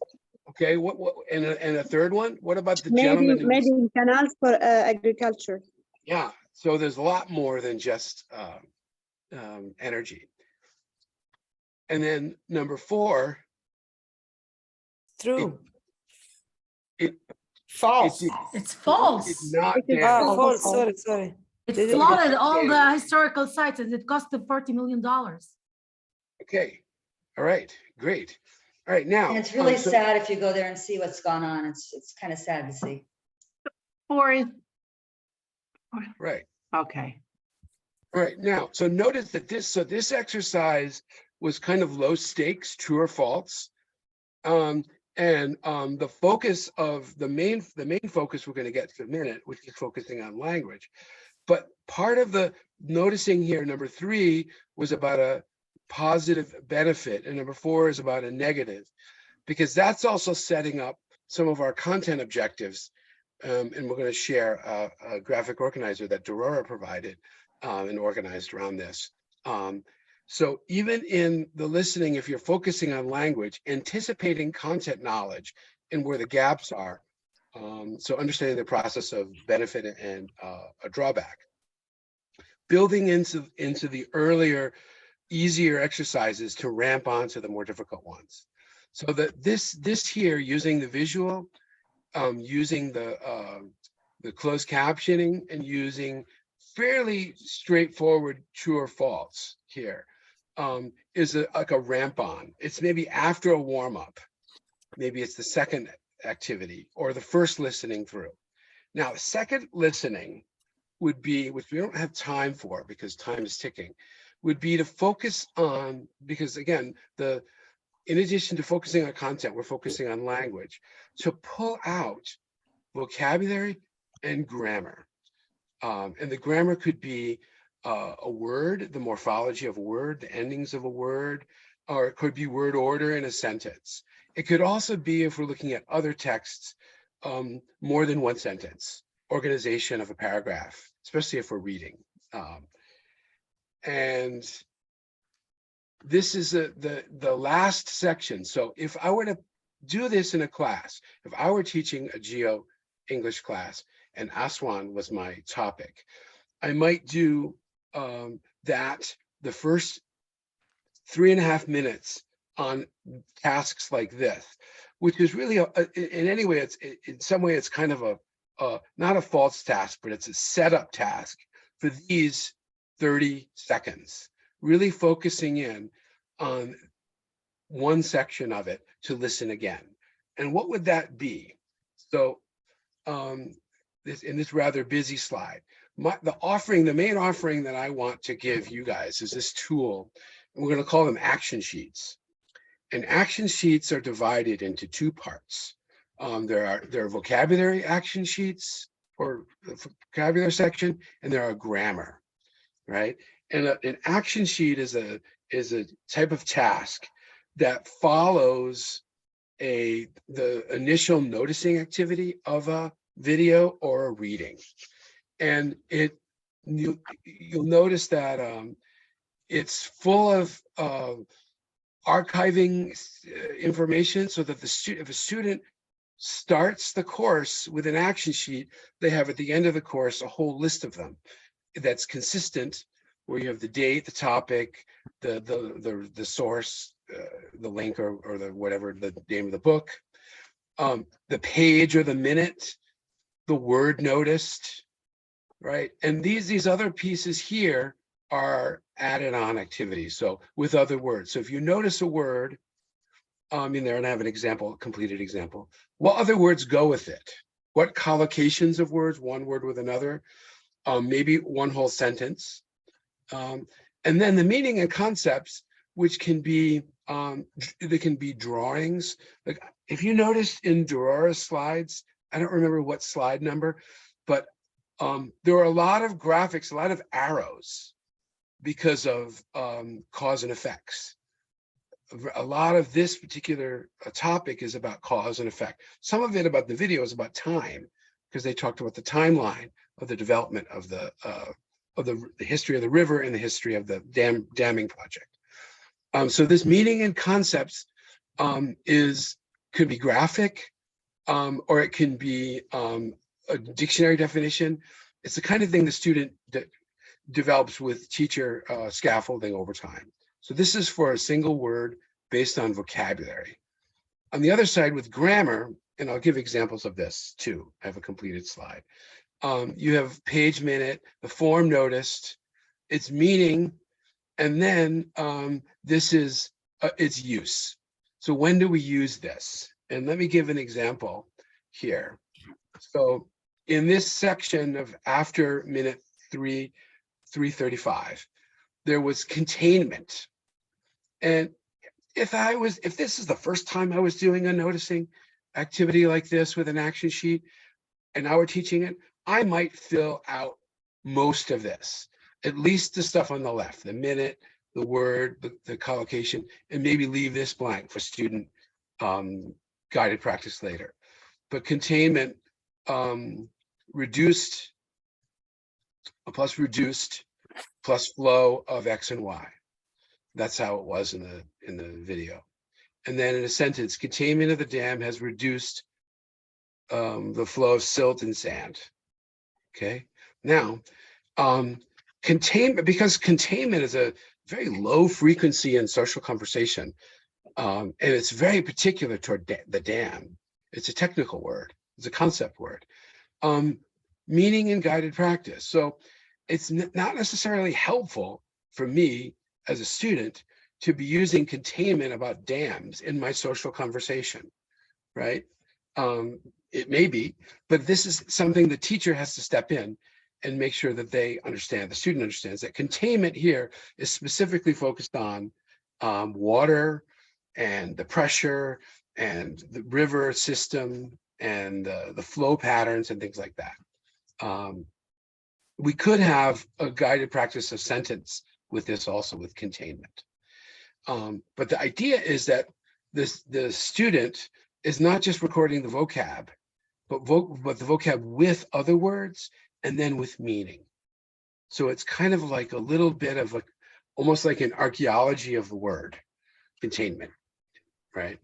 Okay, what and a third one? What about the gentleman? Maybe canals for agriculture. Yeah, So there's a lot more than just energy. And then number 4, True. False. It's false. It's not Ah, damaged. false. Sorry. It Did it- flooded all the historical sites and it cost them $40 million. Okay, all right, great. All right, now. And it's really so- sad if you go there and see what's gone on. It's kind of sad to see. Right. Okay. All right, now, so notice that this exercise was kind of low stakes, true or false. The focus of the main focus we're going to get to in a minute, which is focusing on language. But part of the noticing here, number 3 was about a positive benefit, and number 4 is about a negative, because that's also setting up some of our content objectives. And we're going to share a graphic organizer that Dorora provided and organized around this. So even in the listening, if you're focusing on language, anticipating content knowledge and where the gaps are, so understanding the process of benefit and a drawback. Building into the earlier, easier exercises to ramp onto the more difficult ones. So that this here, using the visual, using the closed captioning, and using fairly straightforward true or false here, is like a ramp on. It's maybe after a warm up. Maybe it's the second activity or the first listening through. Now, second listening would be, which we don't have time for because time is ticking, would be to focus on, because again, in addition to focusing on content, we're focusing on language, to pull out vocabulary and grammar. And the grammar could be a word, the morphology of a word, the endings of a word, or it could be word order in a sentence. It could also be, if we're looking at other texts, more than one sentence, organization of a paragraph, especially if we're reading. And this is the last section. So if I were to do this in a class, if I were teaching a GeoEnglish class and Aswan was my topic, I might do that the first 3.5 minutes on tasks like this, which is really, in any way, in some way, it's kind of not a false task, but it's a setup task for these 30 seconds, really focusing in on one section of it to listen again. And what would that be? So in this rather busy slide, the main offering that I want to give you guys is this tool. We're going to call them action sheets. And action sheets are divided into 2 parts. There are vocabulary action sheets, or the vocabulary section, and there are grammar, right? And an action sheet is a type of task that follows the initial noticing activity of a video or a reading. And you'll notice that it's full of archiving information, so that if a student starts the course with an action sheet, they have at the end of the course a whole list of them that's consistent, where you have the date, the topic, the source, the link, or the whatever the name of the book, the page or the minute, the word noticed, right? And these other pieces here are added on activities. So with other words, so if you notice a word in there, and I have an example, completed example, what other words go with it? What collocations of words, one word with another, maybe one whole sentence. And then the meaning and concepts, which can be, they can be drawings. Like if you noticed in Dorora's slides, I don't remember what slide number, but there are a lot of graphics, a lot of arrows, because of cause and effects. A lot of this particular topic is about cause and effect. Some of it about the video is about time, because they talked about the timeline of the development of the history of the river and the history of the damming project. So this meaning and concepts could be graphic, or it can be a dictionary definition. it's the kind of thing the student develops with teacher scaffolding over time. So this is for a single word based on vocabulary. On the other side with grammar, and I'll give examples of this too. I have a completed slide. You have page minute, the form noticed, its meaning, and then this is its use. So when do we use this? And let me give an example here. So in this section of after minute 3:35, there was containment. And if this is the first time I was doing a noticing activity like this with an action sheet, and now we're teaching it, I might fill out most of this, at least the stuff on the left, the minute, the word, the collocation, and maybe leave this blank for student guided practice later. But containment, reduced plus flow of X and Y. That's how it was in the video. And then in a sentence, containment of the dam has reduced the flow of silt and sand. Okay. Now, containment, because containment is a very low frequency in social conversation, and it's very particular toward the dam. It's a technical word. It's a concept word. Meaning in guided practice. So it's not necessarily helpful for me as a student to be using containment about dams in my social conversation, right? It may be, but this is something the teacher has to step in and make sure that they understand, the student understands that containment here is specifically focused on water and the pressure and the river system and the flow patterns and things like that. We could have a guided practice of sentence with this also with containment. But the idea is that the student is not just recording the vocab, but the vocab with other words and then with meaning. So it's kind of like a little bit of almost like an archaeology of the word, containment, right?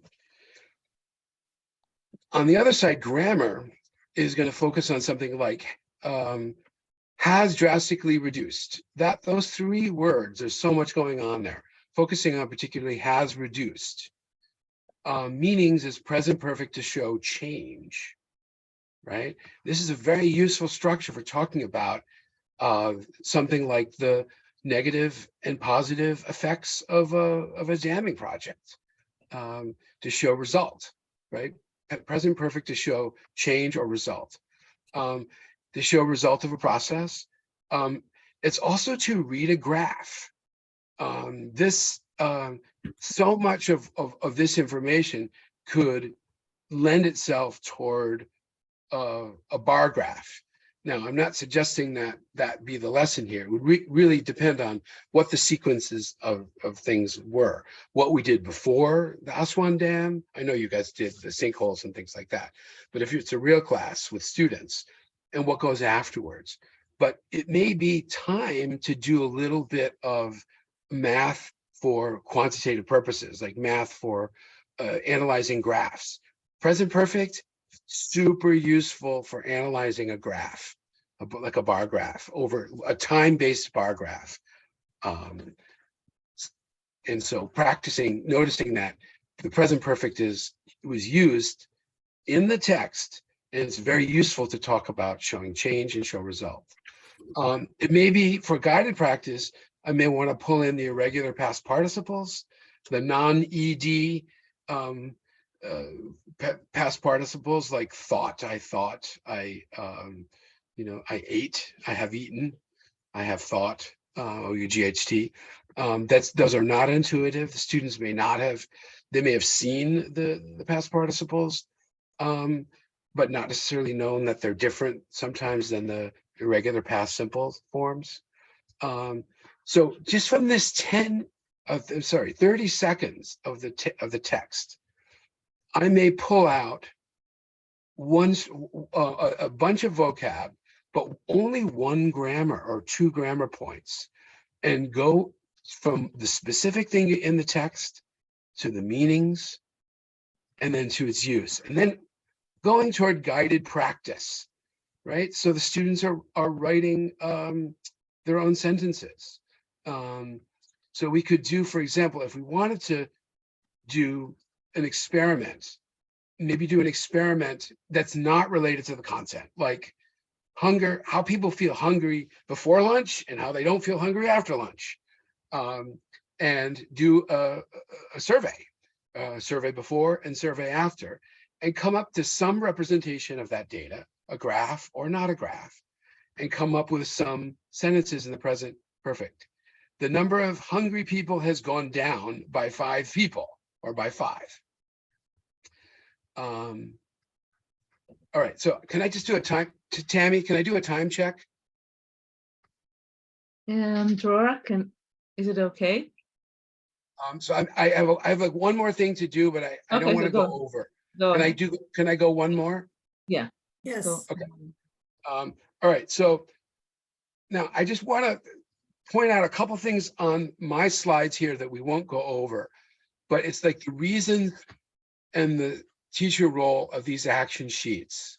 On the other side, grammar is going to focus on something like has drastically reduced. Those three words, there's so much going on there. Focusing on particularly has reduced. Meanings is present perfect to show change, right? This is a very useful structure for talking about something like the negative and positive effects of a damming project to show result, right? Present perfect to show change or result. To show result of a process. It's also to read a graph. So much of this information could lend itself toward a bar graph. Now, I'm not suggesting that be the lesson here. It would really depend on what the sequences of things were. What we did before the Aswan Dam. I know you guys did the sinkholes and things like that. But if it's a real class with students, and what goes afterwards. But it may be time to do a little bit of math for quantitative purposes, like math for analyzing graphs. Present perfect, super useful for analyzing a graph, like a bar graph, over a time-based bar graph. And so noticing that the present perfect was used in the text, and it's very useful to talk about showing change and show result. It may be for guided practice, I may want to pull in the irregular past participles, the non-ED past participles like thought, I ate, I have eaten, I have thought, OUGHT. Those are not intuitive. The students may have seen the past participles, but not necessarily known that they're different sometimes than the irregular past simple forms. So just from this 30 seconds of the text, I may pull out a bunch of vocab, but only one grammar or two grammar points, and go from the specific thing in the text to the meanings, and then to its use, and then going toward guided practice, right? So the students are writing their own sentences. So we could do, for example, if we wanted to do an experiment, maybe do an experiment that's not related to the content, like hunger, how people feel hungry before lunch and how they don't feel hungry after lunch. And do a survey before and survey after, and come up to some representation of that data, a graph or not a graph, and come up with some sentences in the present perfect. The number of hungry people has gone down by 5 people, or by 5. All right, so can I just do a time, Tammy, can I do a time check? Drora, is it okay? So I have like one more thing to do, but I don't want to go over. Can I go one more? Yeah. Yes. Okay. All right, so now I just want to point out a couple things on my slides here that we won't go over, but it's like the reason and the teacher role of these action sheets.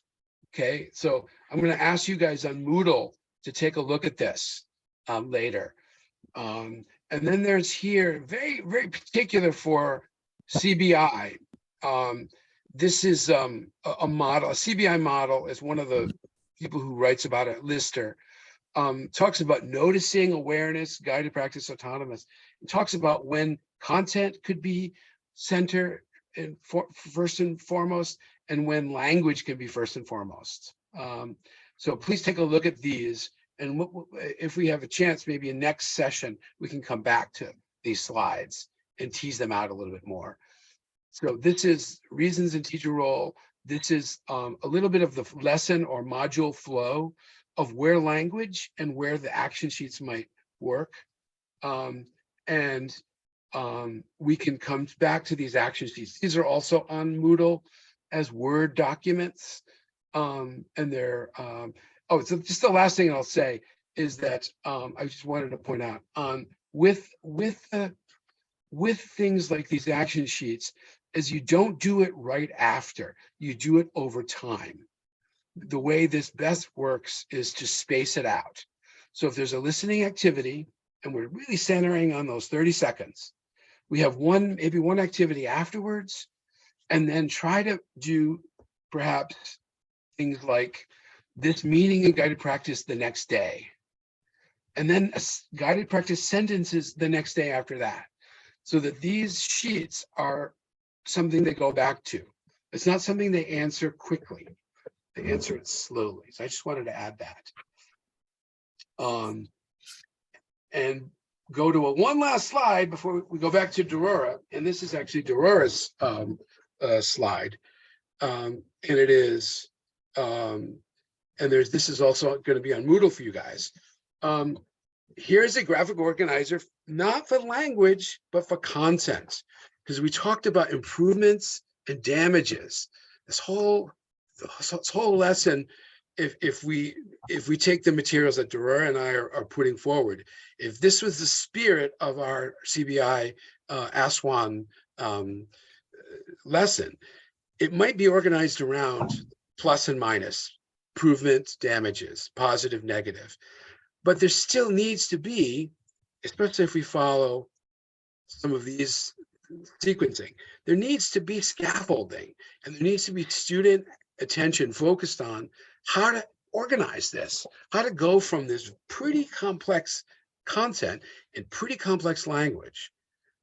Okay, so I'm going to ask you guys on Moodle to take a look at this later. And then there's here, very, very particular for CBI. This is a model, a CBI model is one of the people who writes about it, Lister. Talks about noticing, awareness, guided practice, autonomous. It talks about when content could be center and first and foremost, and when language can be first and foremost. So please take a look at these. And if we have a chance, maybe in next session, we can come back to these slides and tease them out a little bit more. So this is reasons and teacher role. This is a little bit of the lesson or module flow of where language and where the action sheets might work. We can come back to these action sheets. These are also on Moodle as Word documents. And they're, so just the last thing I'll say is that I just wanted to point out with things like these action sheets, is you don't do it right after, you do it over time. The way this best works is to space it out. So if there's a listening activity and we're really centering on those 30 seconds, we have maybe one activity afterwards, and then try to do perhaps things like this meaning and guided practice the next day, and then a guided practice sentences the next day after that, so that these sheets are something they go back to. It's not something they answer quickly. They answer it slowly. So I just wanted to add that. And go to one last slide before we go back to Dorora. And this is actually Dorora's slide. And it is, this is also going to be on Moodle for you guys. Here's a graphic organizer, not for language, but for content. Because we talked about improvements and damages. This whole lesson, if we take the materials that Dorora and I are putting forward, if this was the spirit of our CBI Aswan lesson, it might be organized around plus and minus, improvements, damages, positive, negative. But there still needs to be, especially if we follow some of these sequencing, there needs to be scaffolding, and there needs to be student attention focused on how to organize this, how to go from this pretty complex content and pretty complex language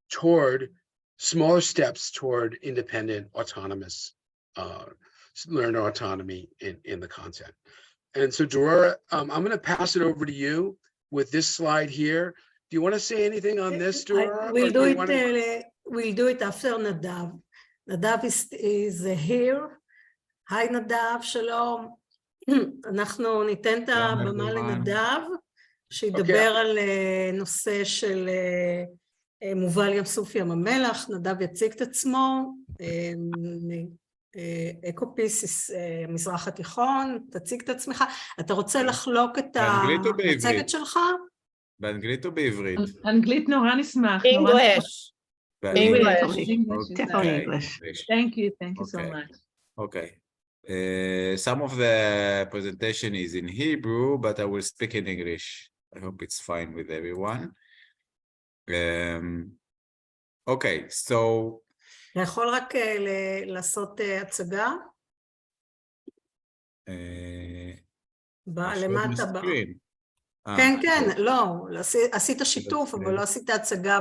toward smaller steps toward independent, autonomous learner autonomy in the content. And so Dorora, I'm going to pass it over to you with this slide here. Do you want to say anything on this, Dorora? We'll do it after Nadav. Nadav is here. Hi Nadav, שלום. אנחנו ניתן את הבמה לנדב, שידבר על נושא של מובל ים סוף ים המלח. נדב יציג את עצמו, אקופיס, מזרח התיכון, תציג את עצמך. אתה רוצה לחלוק את המצגת שלך? באנגלית או בעברית? אנגלית נורא נשמח. English. English. Definitely English. Thank you so much. Okay. Some of the presentation is in Hebrew, but I will speak in English. I hope it's fine with everyone. Okay, so... אתה יכול רק לעשות הצגה? למטה בה. כן, כן, לא, עשית שיתוף, אבל לא עשית הצגה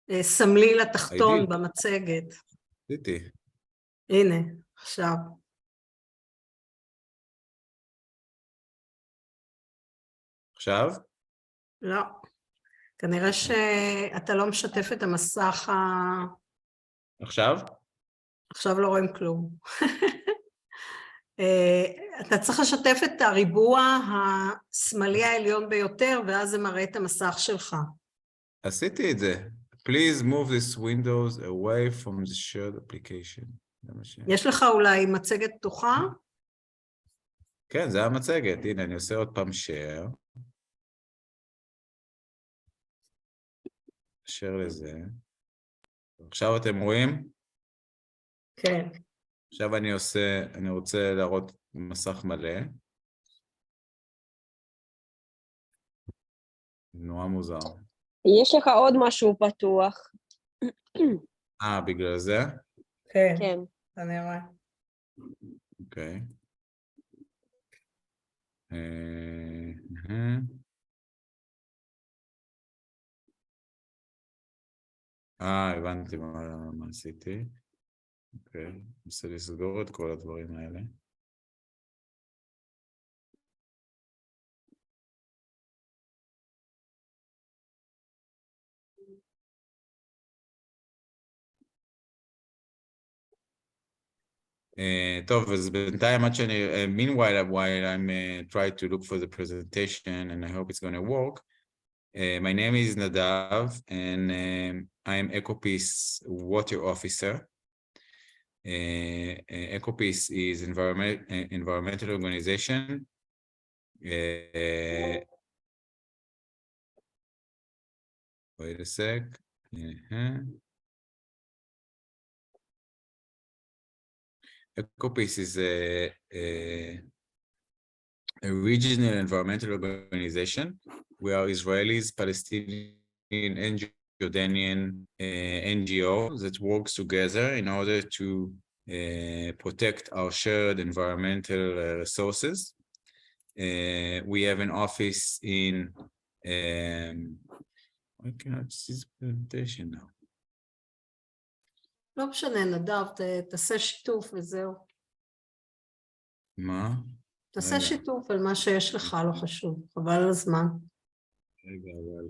בסמליל התחתון במצגת. עשיתי. הנה, עכשיו. עכשיו? לא. כנראה שאתה לא משתף את המסך עכשיו? עכשיו לא רואים כלום. אתה צריך לשתף את הריבוע השמאלי העליון ביותר, ואז זה מראה את המסך שלך. עשיתי את זה. Please move this windows away from the shared application. יש לך אולי מצגת פתוחה? כן, זה המצגת. הנה, אני עושה עוד פעם share. share לזה. עכשיו אתם רואים? כן. עכשיו אני רוצה להראות מסך מלא. נורא מוזר. יש לך עוד משהו פתוח. בגלל זה? כן. כן. אני רואה. אוקיי. הבנתי מה עשיתי. אוקיי, ננסה לסגור את כל הדברים האלה. טוב, אז בינתיים עד שאני, meanwhile, while I'm trying to look for the presentation and I hope it's going to work, my name is Nadav and I am Ecopeace Water Officer. Ecopeace is environmental organization. Wait a sec. Ecopeace is a regional environmental organization. We are Israelis, Palestinian, and Jordanian NGO that works together in order to protect our shared environmental resources. We have an office in... I cannot see this presentation now. לא משנה, נדב, תעשה שיתוף וזהו. מה? תעשה שיתוף על מה שיש לך, לא חשוב, חבל על הזמן. רגע, אבל...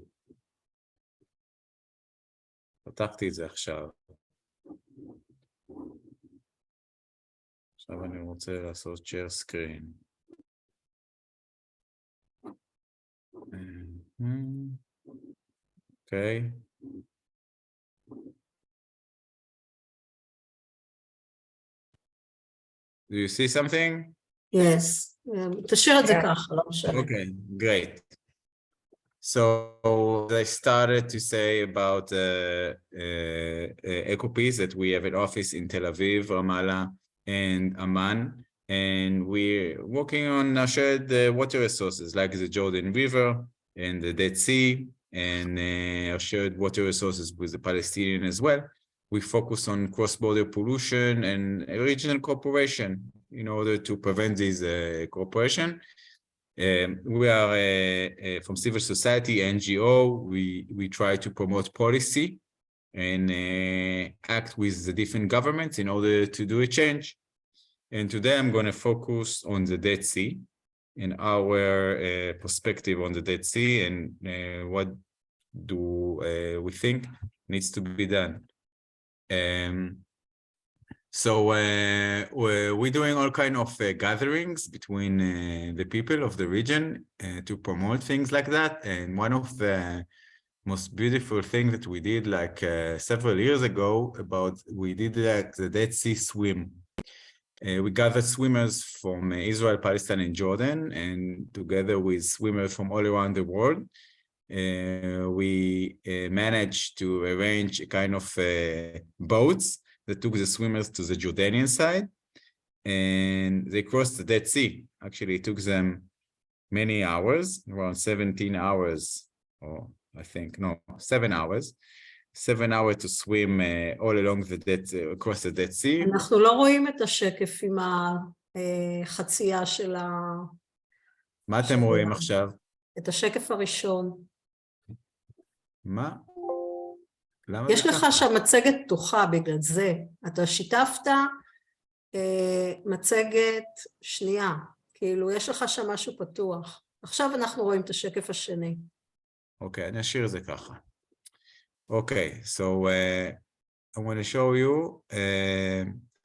פתחתי את זה עכשיו. עכשיו אני רוצה לעשות share screen. אוקיי. Do you see something? Yes. תשאיר את זה ככה, לא משנה. Okay, great. So I started to say about Ecopeace that we have an office in Tel Aviv, Ramallah, and Amman, and we're working on our shared water resources like the Jordan River and the Dead Sea, and our shared water resources with the Palestinian as well. We focus on cross-border pollution and regional cooperation in order to prevent this cooperation. We are from civil society, NGO. We try to promote policy and act with the different governments in order to do a change. And today I'm going to focus on the Dead Sea and our perspective on the Dead Sea and what do we think needs to be done. So we're doing all kind of gatherings between the people of the region to promote things like that. And one of the most beautiful things that we did like several years ago we did like the Dead Sea swim. We gathered swimmers from Israel, Palestine, and Jordan, and together with swimmers from all around the world, we managed to arrange a kind of boats that took the swimmers to the Jordanian side. and they crossed the Dead Sea. Actually, it took them many hours, around 17 hours, or I think, no, 7 hours. 7 hours to swim all along the across the Dead Sea. אנחנו לא רואים את השקף עם החצייה של מה אתם רואים עכשיו? את השקף הראשון. מה? למה יש לך שם מצגת פתוחה בגלל זה. אתה שיתפת מצגת שנייה. כאילו, יש לך שם משהו פתוח. עכשיו אנחנו רואים את השקף השני. אוקיי, אני אשאיר את זה ככה. Okay, so I want to show you,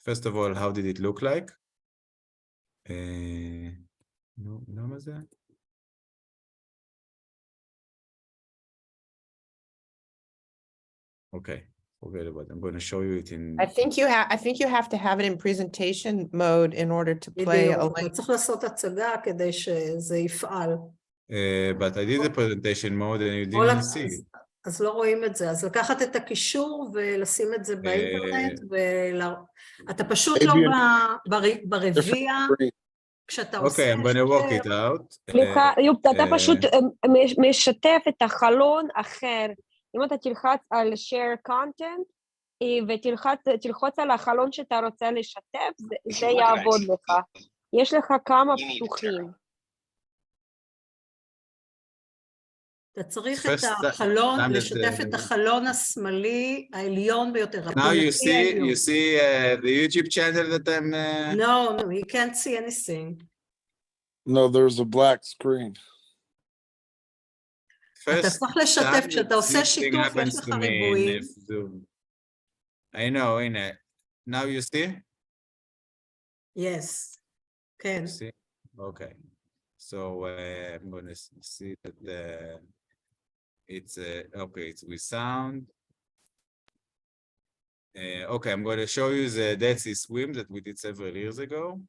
first of all, how did it look like? למה זה? Okay, forget about it. I'm going to show you it in... I think you have to have it in presentation mode in order to play a link. צריך לעשות הצגה כדי שזה יפעל. But I did the presentation mode and you didn't see it. אז לא רואים את זה, אז לקחת את הקישור ולשים את זה באינטרנט, אתה פשוט לא ברביע, כשאתה עושה... Okay, I'm going to work it out. סליחה, אתה פשוט משתף את החלון אחר. אם אתה תלחץ על share content, ותלחוץ על החלון שאתה רוצה לשתף, זה יעבוד לך. יש לך כמה פתוחים. אתה צריך את החלון, לשתף את החלון השמאלי העליון ביותר. Now you see the YouTube channel that I'm... No, you can't see anything. No, there's a black screen. אתה צריך לשתף, כשאתה עושה שיתוף, יש לך ריבועים. I know, הנה. Now you see? Yes, כן. Okay. So I'm going to see that it's okay, it's with sound. Okay, I'm going to show you the Dead Sea swim that we did several years ago.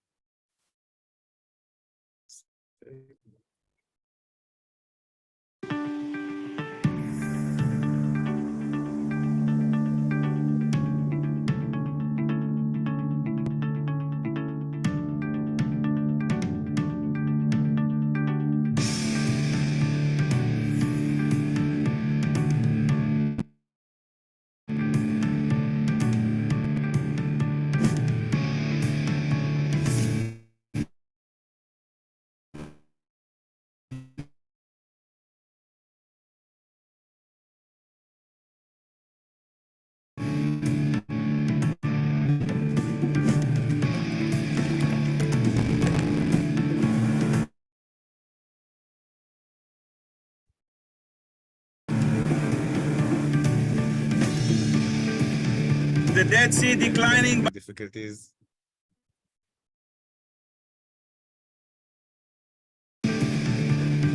The Dead Sea declining. Difficulties.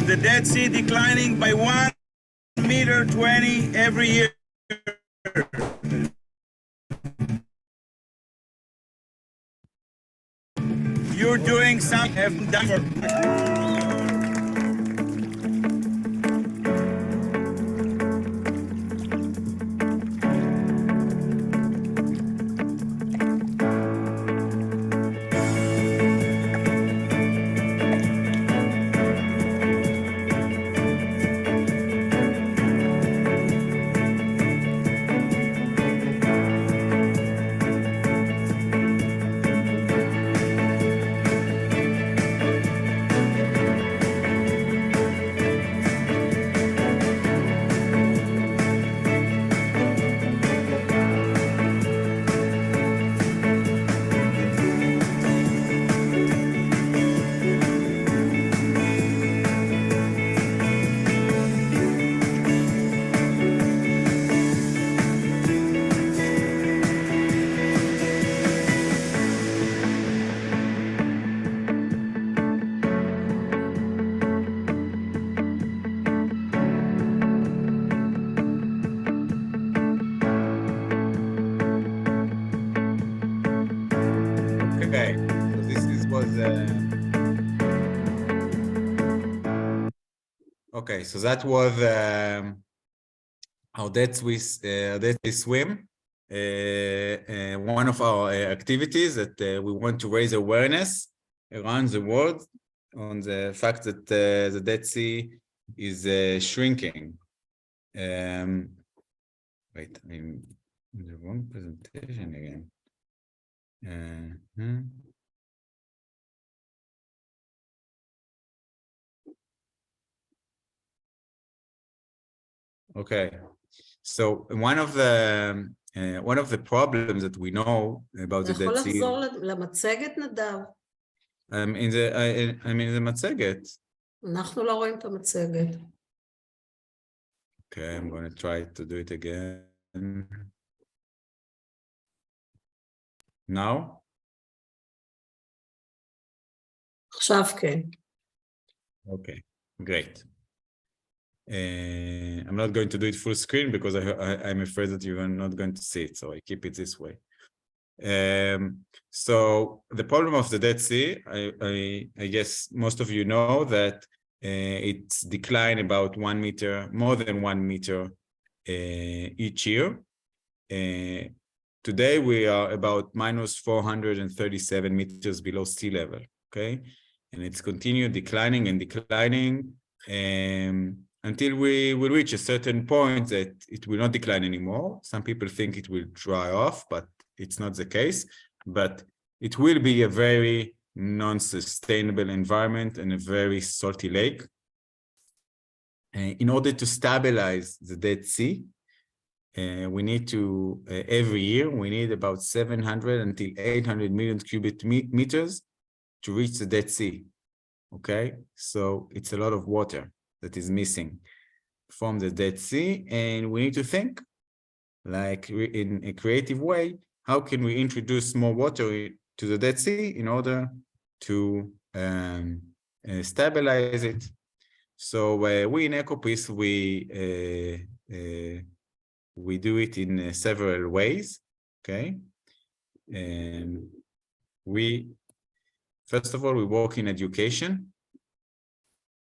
The Dead Sea declining by 1.20 meters every year. You're doing some have done for. Okay, so that was our Dead Sea swim. one of our activities that we want to raise awareness around the world on the fact that the Dead Sea is shrinking. Wait, I'm in the wrong presentation again. Okay, so one of the problems that we know about the Dead Sea. לחזור למצגת, נדב? I'm in the מצגת. אנחנו לא רואים את המצגת. Okay, I'm going to try to do it again. Now? עכשיו כן. Okay, great. I'm not going to do it full screen because I'm afraid that you are not going to see it, so I keep it this way. So the problem of the Dead Sea, I guess most of you know that it's declined about 1 meter, more than 1 meter each year. Today we are about minus 437 meters below sea level, okay? And it's continued declining and declining until we will reach a certain point that it will not decline anymore. Some people think it will dry off, but it's not the case. But it will be a very non-sustainable environment and a very salty lake. In order to stabilize the Dead Sea, we need to, every year, we need about 700 until 800 million cubic meters to reach the Dead Sea, okay? So it's a lot of water that is missing from the Dead Sea, and we need to think, like in a creative way, how can we introduce more water to the Dead Sea in order to stabilize it? So we in Ecopeace, we do it in several ways, okay? And first of all, we work in education.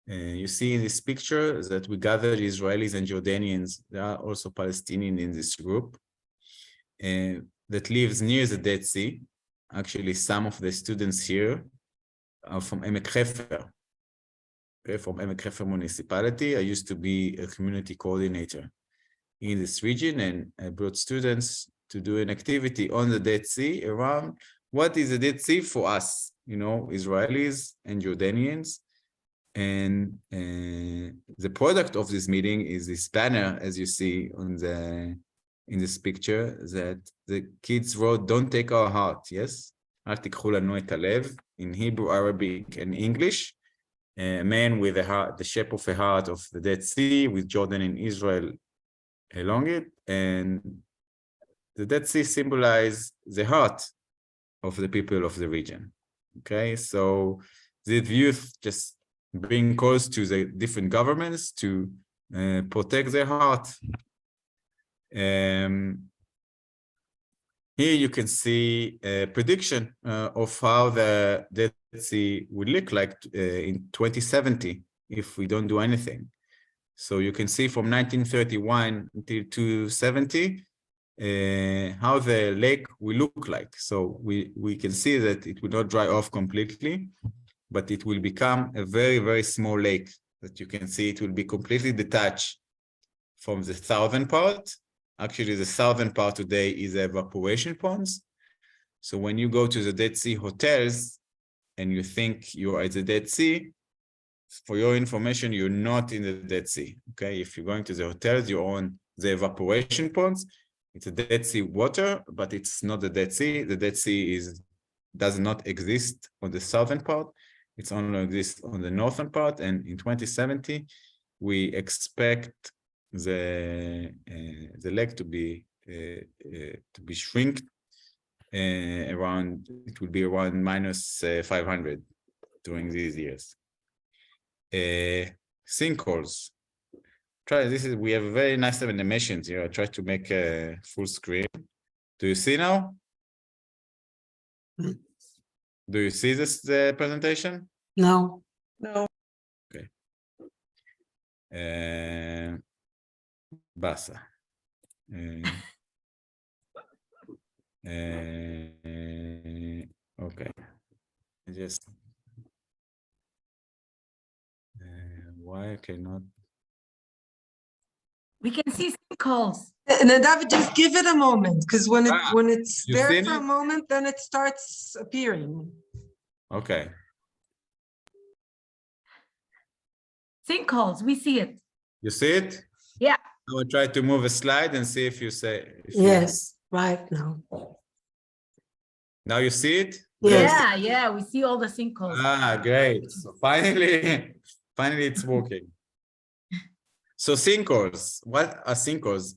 You see in this picture that we gathered Israelis and Jordanians. There are also Palestinians in this group that lives near the Dead Sea. Actually, some of the students here are from Emek Hefer, okay, from Emek Hefer municipality. I used to be a community coordinator in this region, and I brought students to do an activity on the Dead Sea around what is the Dead Sea for us, you know, Israelis and Jordanians. And the product of this meeting is this banner, as you see on in this picture, that the kids wrote, "Don't take our heart," yes? אל תיקחו לנו את הלב, in Hebrew, Arabic, and English. A man with a heart, the shape of a heart of the Dead Sea, with Jordan and Israel along it, and the Dead Sea symbolizes the heart of the people of the region. Okay, so the youth just being close to the different governments to protect their heart. Here you can see a prediction of how the Dead Sea would look like in 2070 if we don't do anything. So you can see from 1931 until 2070 how the lake will look like. So we can see that it will not dry off completely, but it will become a very, very small lake that you can see. It will be completely detached from the southern part. Actually, the southern part today is evaporation ponds. So when you go to the Dead Sea hotels and you think you're at the Dead Sea, for your information, you're not in the Dead Sea, okay? If you're going to the hotels, you're on the evaporation ponds. It's a Dead Sea water, but it's not the Dead Sea. The Dead Sea does not exist on the southern part. It's only exists on the northern part. And in 2070, we expect the lake to be shrink around. It will be around minus 500 during these years. Sinkholes. We have very nice animations here. I try to make a full screen. Do you see now? Do you see this presentation? No. No. Okay. Basa. Okay. Just why I cannot? We can see sinkholes. Nadav, just give it a moment, because when it's you there seen for it? a moment, then it starts appearing. Okay. Sinkholes, we see it. You see it? Yeah. I will try to move a slide and see if you say. Yes, right now. Now you see it? Yes. Yeah, we see all the sinkholes. Ah, great. So finally it's working. So sinkholes, what are sinkholes?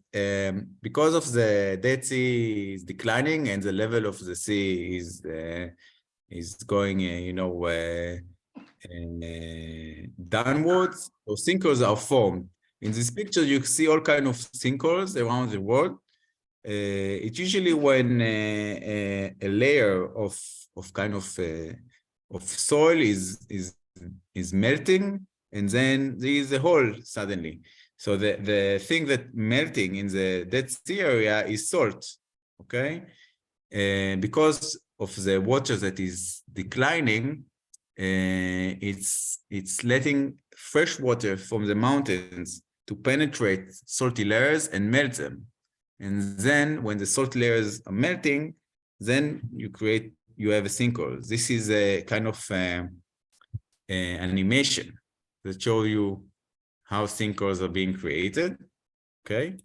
Because of the Dead Sea is declining and the level of the sea is going, downwards, so sinkholes are formed. In this picture, you see all kind of sinkholes around the world. It's usually when a layer of kind of soil is melting, and then there is a hole suddenly. So the thing that melting in the Dead Sea area is salt, okay? Because of the water that is declining, it's letting fresh water from the mountains to penetrate salty layers and melt them. And then when the salt layers are melting, then you have a sinkhole. This is a kind of animation that show you how sinkholes are being created, okay?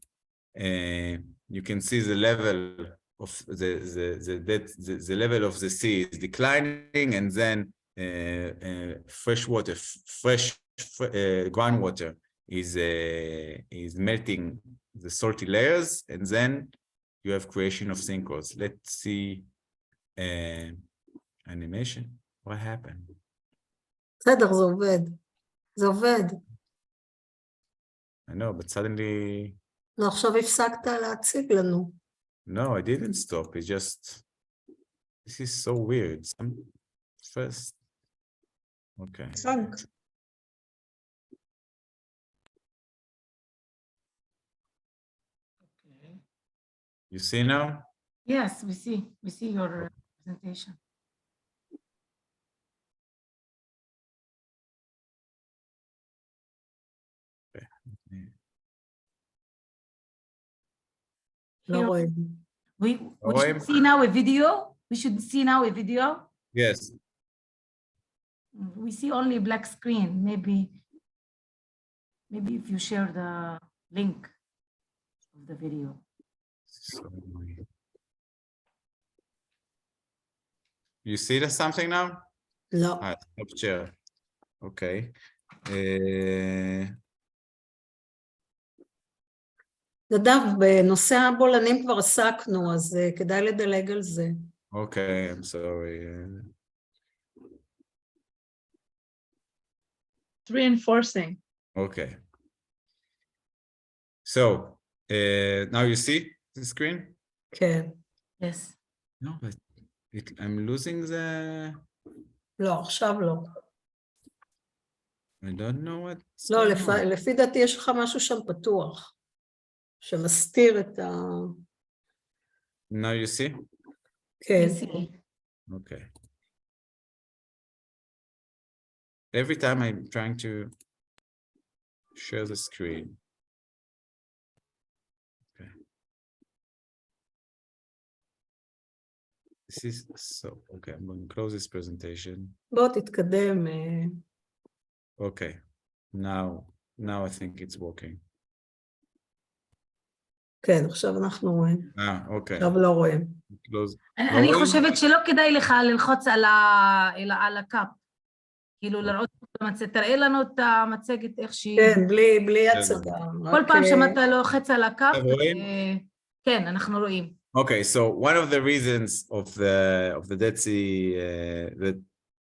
You can see the level of the level of the sea is declining, and then fresh groundwater is melting the salty layers, and then you have creation of sinkholes. Let's see animation. What happened? בסדר, זה עובד. זה עובד. I know, but suddenly... לא, עכשיו הפסקת להציג לנו. No, I didn't stop. It's just... This is so weird. First... Okay. Sunk. You see now? Yes, we see your presentation. לא רואים. We should see now a video. We should see now a video. Yes. We see only black screen. Maybe if you share the link of the video. You see something now? לא. Stop share. Okay. נדב, בנושא הבולענים כבר עסקנו, אז כדאי לדלג על זה. Okay, I'm sorry. It's reinforcing. Okay. So, now you see the screen? כן. Yes. No, but I'm losing the... לא, עכשיו לא. I don't know what... לא, לפי דעתי יש לך משהו שם פתוח, שמסתיר את ה... Now you see? כן. Okay. Every time I'm trying to share the screen. Okay. This is so, okay, I'm going to close this presentation. בוא תתקדם. Okay, now I think it's working. כן, עכשיו אנחנו רואים. אוקיי. עכשיו לא רואים. אני חושבת שלא כדאי לך ללחוץ על הקאפ. כאילו לראות את המצגת, תראה לנו את המצגת איך שהיא... כן, בלי הצגה. כל פעם שאתה לוחץ על הקאפ, כן, אנחנו רואים. Okay, so one of the reasons of the Dead Sea that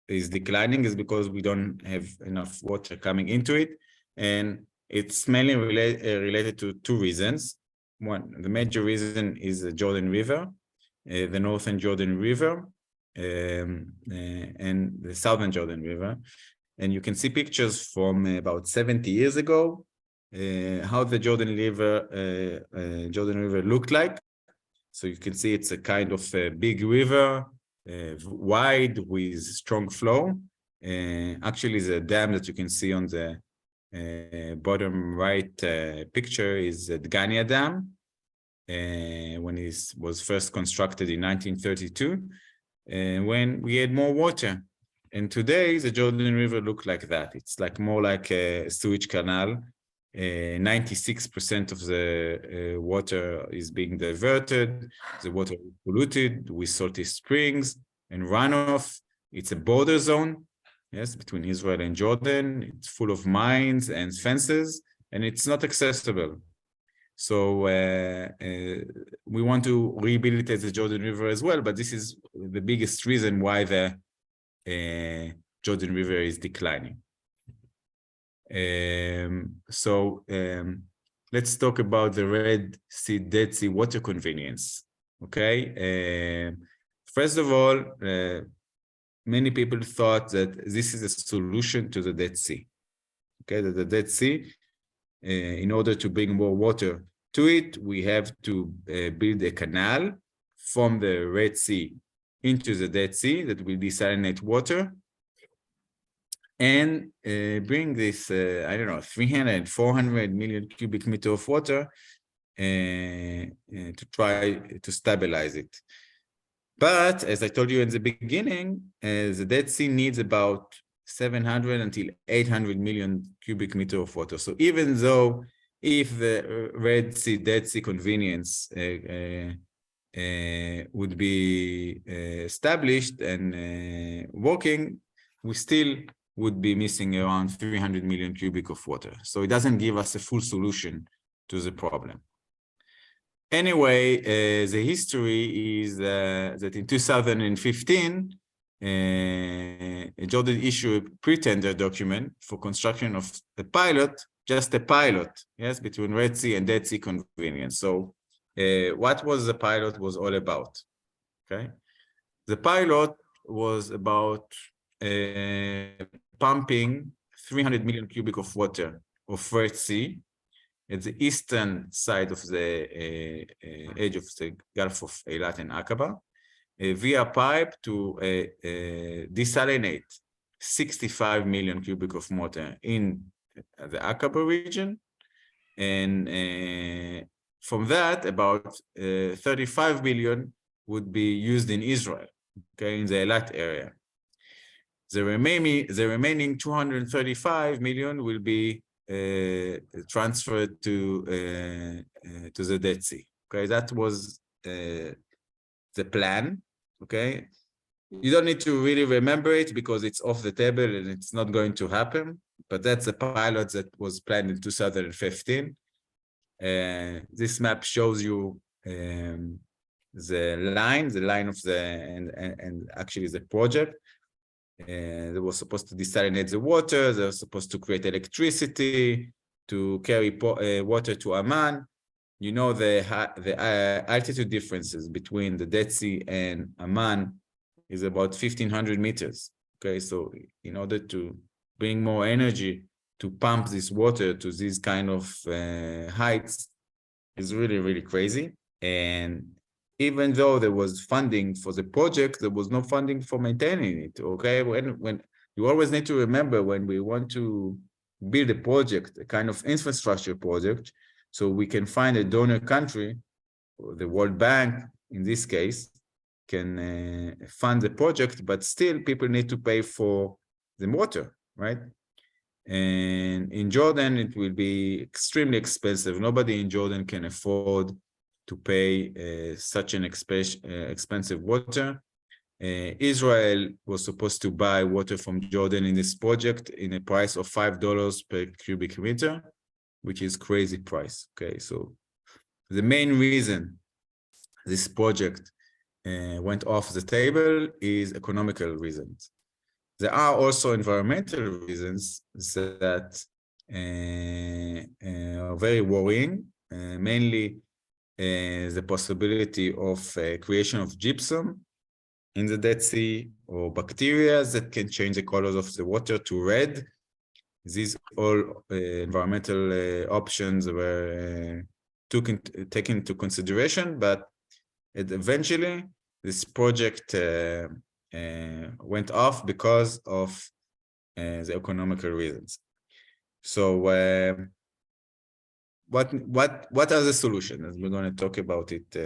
is declining is because we don't have enough water coming into it, and it's mainly related to two reasons. One, the major reason is the Jordan River, the northern Jordan River, and the southern Jordan River. And you can see pictures from about 70 years ago, how the Jordan River looked like. So you can see it's a kind of a big river, wide with strong flow. Actually, the dam that you can see on the bottom right picture is the Dgania Dam, when it was first constructed in 1932, when we had more water. And today, the Jordan River looked like that. It's like more like a sewage canal. 96% of the water is being diverted. The water is polluted with salty springs and runoff. It's a border zone, yes, between Israel and Jordan. It's full of mines and fences, and it's not accessible. So we want to rehabilitate the Jordan River as well, but this is the biggest reason why the Jordan River is declining. Let's talk about the Red Sea, Dead Sea water convenience. Okay. First of all, many people thought that this is a solution to the Dead Sea. Okay, that the Dead Sea, in order to bring more water to it, we have to build a canal from the Red Sea into the Dead Sea that will desalinate water and bring this, I don't know, 300, 400 million cubic meter of water to try to stabilize it. But as I told you in the beginning, the Dead Sea needs about 700 until 800 million cubic meter of water. So even though if the Red Sea, Dead Sea convenience would be established and working, we still would be missing around 300 million cubic of water. So it doesn't give us a full solution to the problem. Anyway, the history is that in 2015, Jordan issued a pre-tender document for construction of a pilot, just a pilot, yes, between Red Sea and Dead Sea convenience. So what was the pilot was all about? Okay, the pilot was about pumping 300 million cubic of water of Red Sea at the eastern side of the edge of the Gulf of Eilat and Aqaba, via pipe to desalinate 65 million cubic of water in the Aqaba region. And from that, about 35 million would be used in Israel, okay, in the Eilat area. The remaining 235 million will be transferred to the Dead Sea. Okay, that was the plan. Okay, you don't need to really remember it because it's off the table and it's not going to happen. But that's a pilot that was planned in 2015. This map shows you the line of the and actually the project. They were supposed to desalinate the water. They were supposed to create electricity, to carry water to Amman. You know the altitude differences between the Dead Sea and Amman is about 1,500 meters. Okay, so in order to bring more energy to pump this water to these kind of heights is really, really crazy. And even though there was funding for the project, there was no funding for maintaining it. Okay, when you always need to remember when we want to build a project, a kind of infrastructure project, so we can find a donor country, or the World Bank in this case, can fund the project, but still people need to pay for the water, right? And in Jordan, it will be extremely expensive. Nobody in Jordan can afford to pay such an expensive water. Israel was supposed to buy water from Jordan in this project in a price of $5 per cubic meter, which is crazy price. Okay, so the main reason this project went off the table is economical reasons. There are also environmental reasons that are very worrying, mainly the possibility of creation of gypsum in the Dead Sea, or bacteria that can change the colors of the water to red. These all environmental options were taken into consideration, but eventually, this project went off because of the economical reasons. So what are the solutions? We're going to talk about it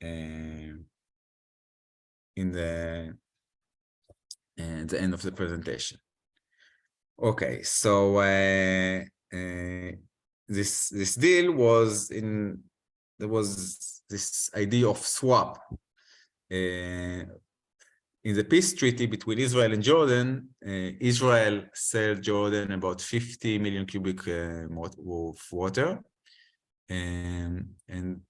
in the end of the presentation. Okay, so this deal was there was this idea of swap. In the peace treaty between Israel and Jordan, Israel sold Jordan about 50 million cubic of water, and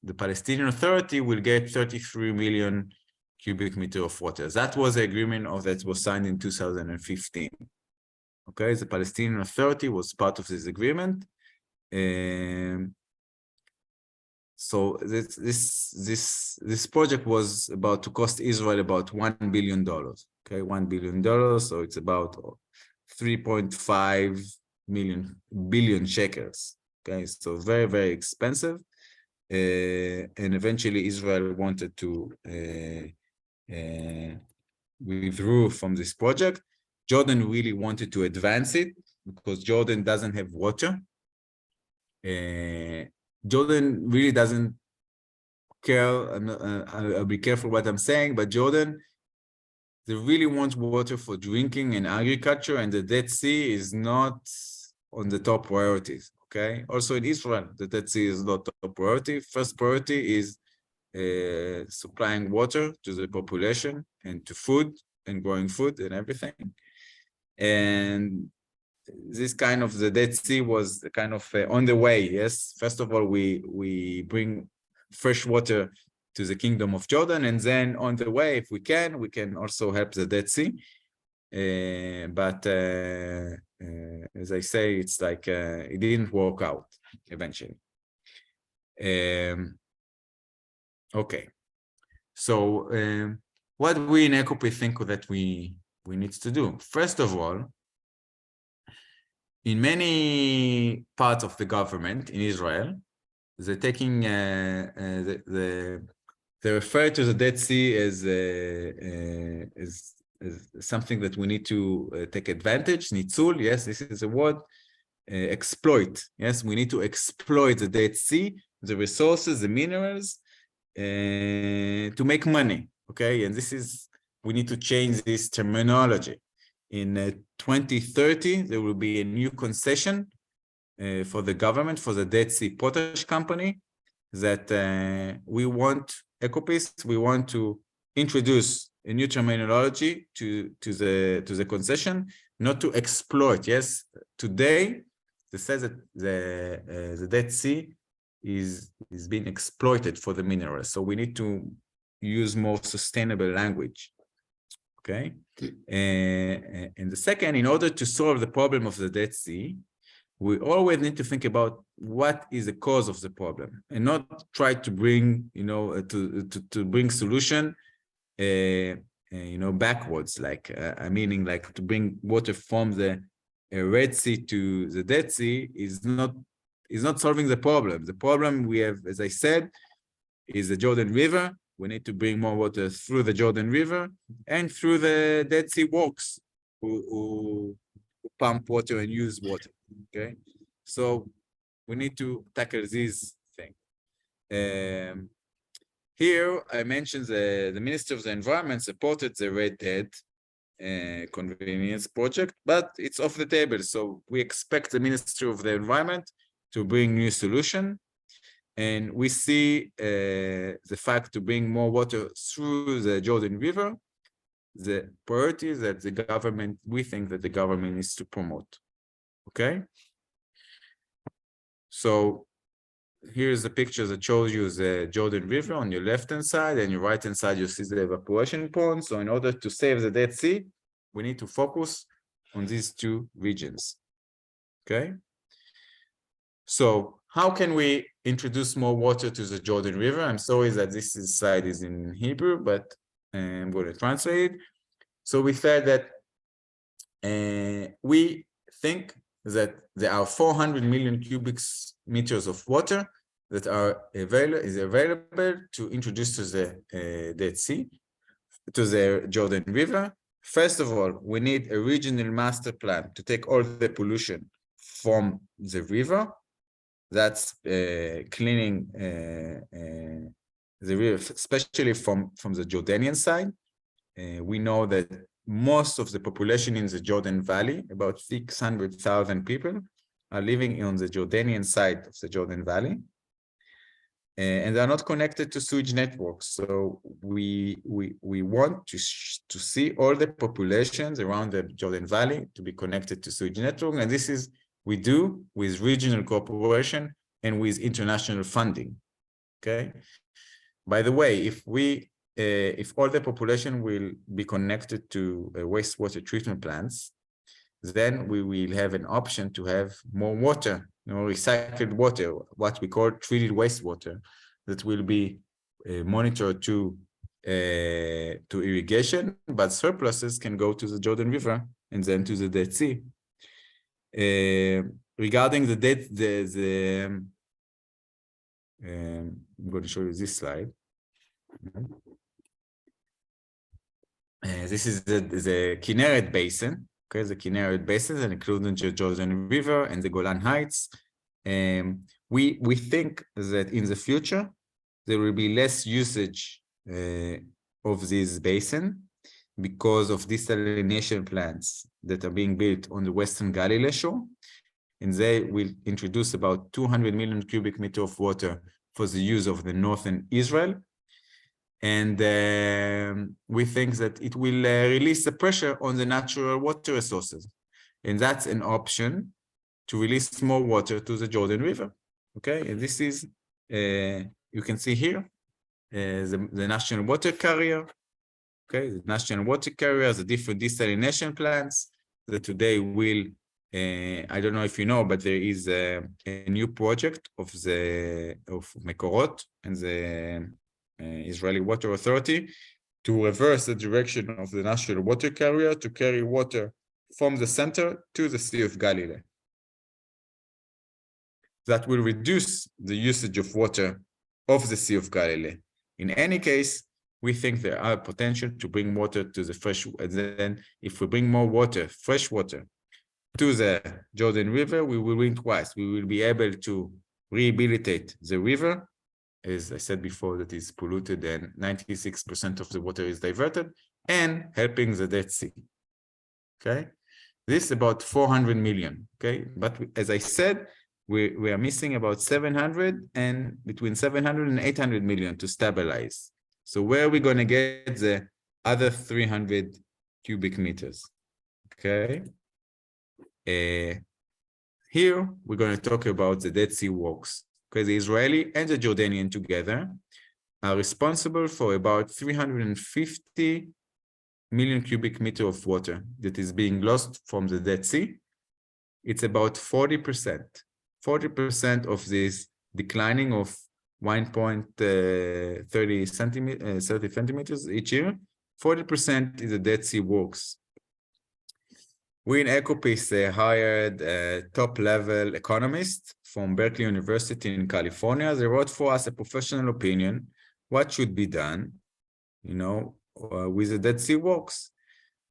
the Palestinian Authority will get 33 million cubic meter of water. That was the agreement that was signed in 2015. Okay, the Palestinian Authority was part of this agreement. So this project was about to cost Israel about $1 billion. Okay, $1 billion. So it's about 3.5 billion shekels. Okay, so very, very expensive. And eventually Israel wanted to withdraw from this project. Jordan really wanted to advance it because Jordan doesn't have water. Jordan really doesn't care, I'll be careful what I'm saying, but Jordan, they really want water for drinking and agriculture, and the Dead Sea is not on the top priorities, okay? Also in Israel, the Dead Sea is not top priority. First priority is supplying water to the population and to food and growing food and everything. And this kind of the Dead Sea was kind of on the way. Yes, first of all, we bring fresh water to the Kingdom of Jordan, and then on the way, if we can also help the Dead Sea. But as I say, it's like it didn't work out eventually. Okay, so what we in EcoPay think that we need to do? First of all, in many parts of the government in Israel, they're taking they refer to the Dead Sea as something that we need to take advantage. Nitzul, yes, this is a word. Exploit, yes, we need to exploit the Dead Sea, the resources, the minerals, to make money. Okay, and this is, we need to change this terminology. In 2030, there will be a new concession for the government, for the Dead Sea Potash Company, that we want, EcoPeace, we want to introduce a new terminology to the concession, not to exploit. Yes, today, it says that the Dead Sea is being exploited for the minerals. So we need to use more sustainable language. Okay, and the second, in order to solve the problem of the Dead Sea, we always need to think about what is the cause of the problem, and not try to bring, to bring solution, backwards. Like meaning, like to bring water from the Red Sea to the Dead Sea is not solving the problem. The problem we have, as I said, is the Jordan River. We need to bring more water through the Jordan River and through the Dead Sea works who pump water and use water. Okay, so we need to tackle this thing. Here I mentioned the Minister of the Environment supported the Red Dead convenience project, but it's off the table. So we expect the Minister of the Environment to bring new solution. And we see the fact to bring more water through the Jordan River, the priorities that the government, we think that the government needs to promote. Okay? So here's the picture that shows you the Jordan River on your left-hand side, and your right-hand side, you see the evaporation pond. So in order to save the Dead Sea, we need to focus on these two regions. Okay? So how can we introduce more water to the Jordan River? I'm sorry that this slide is in Hebrew, but I'm going to translate it. So we said that we think that there are 400 million cubic meters of water that is available to introduce to the Dead Sea, to the Jordan River. First of all, we need a regional master plan to take all the pollution from the river. That's cleaning the river, especially from the Jordanian side. We know that most of the population in the Jordan Valley, about 600,000 people, are living on the Jordanian side of the Jordan Valley. And they are not connected to sewage networks. So we want to see all the populations around the Jordan Valley to be connected to sewage network. And this is we do with regional cooperation and with international funding. Okay. By the way, if all the population will be connected to wastewater treatment plants, then we will have an option to have more water, recycled water, what we call treated wastewater, that will be monitored to irrigation, but surpluses can go to the Jordan River and then to the Dead Sea. Regarding I'm going to show you this slide. This is the Kinneret Basin. Okay, the Kinneret Basin, and including the Jordan River and the Golan Heights. We think that in the future there will be less usage of this basin because of desalination plants that are being built on the Western Galilee shore, and they will introduce about 200 million cubic meters of water for the use of the northern Israel. And we think that it will release the pressure on the natural water resources. And that's an option to release more water to the Jordan River. Okay, and this is, you can see here, the national water carrier. Okay, the national water carrier, the different desalination plants that today will, I don't know if you know, but there is a new project of Mekorot and the Israeli Water Authority to reverse the direction of the national water carrier to carry water from the center to the Sea of Galilee. That will reduce the usage of water of the Sea of Galilee. In any case, we think there are potential to bring water to the fresh, and then if we bring more water, fresh water, to the Jordan River, we will win twice. We will be able to rehabilitate the river, as I said before, that is polluted and 96% of the water is diverted, and helping the Dead Sea. Okay, this is about 400 million. Okay, but as I said, we are missing about 700 and between 700 and 800 million to stabilize. So where are we going to get the other 300 cubic meters? Okay, here we're going to talk about the Dead Sea Walks. Okay, the Israeli and the Jordanian together are responsible for about 350 million cubic meter of water that is being lost from the Dead Sea. It's about 40%. 40% of this declining of 1.30 centimeters each year, 40% is the Dead Sea Walks. We in Ecopeace hired a top-level economist from Berkeley University in California. They wrote for us a professional opinion, what should be done, with the Dead Sea Walks.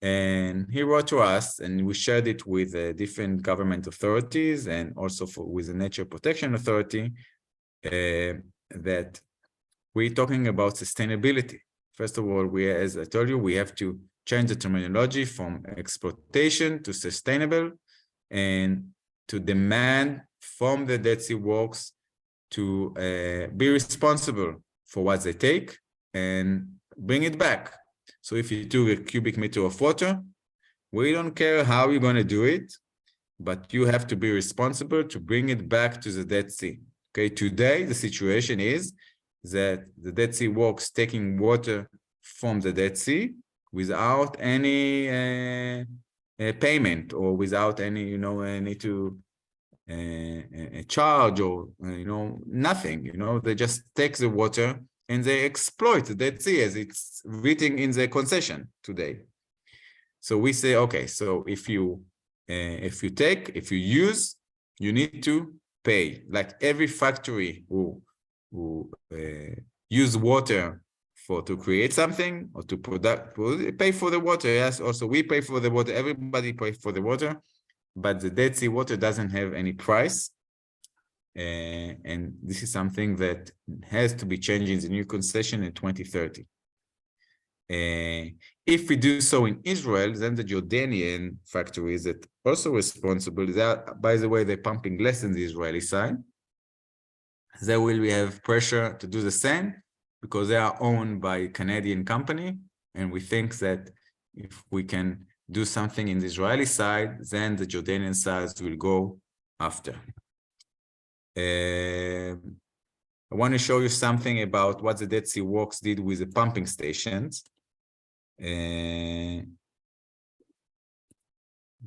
And he wrote to us, and we shared it with different government authorities and also with the Nature Protection Authority, that we're talking about sustainability. First of all, as I told you, we have to change the terminology from exploitation to sustainable, and to demand from the Dead Sea Walks to be responsible for what they take and bring it back. So if you took a cubic meter of water, we don't care how you're going to do it, but you have to be responsible to bring it back to the Dead Sea. Okay, today the situation is that the Dead Sea Walks taking water from the Dead Sea without any payment, or without any, need to charge, or nothing. They just take the water and they exploit the Dead Sea as it's written in the concession today. So we say, okay, so if you use, you need to pay. Like every factory who who use water to create something or to pay for the water. Yes, also we pay for the water. Everybody pays for the water, but the Dead Sea water doesn't have any price. And this is something that has to be changed in the new concession in 2030. If we do so in Israel, then the Jordanian factories that also responsible, by the way, they're pumping less than the Israeli side. There will we have pressure to do the same because they are owned by a Canadian company. And we think that if we can do something in the Israeli side, then the Jordanian side will go after. I want to show you something about what the Dead Sea Works did with the pumping stations.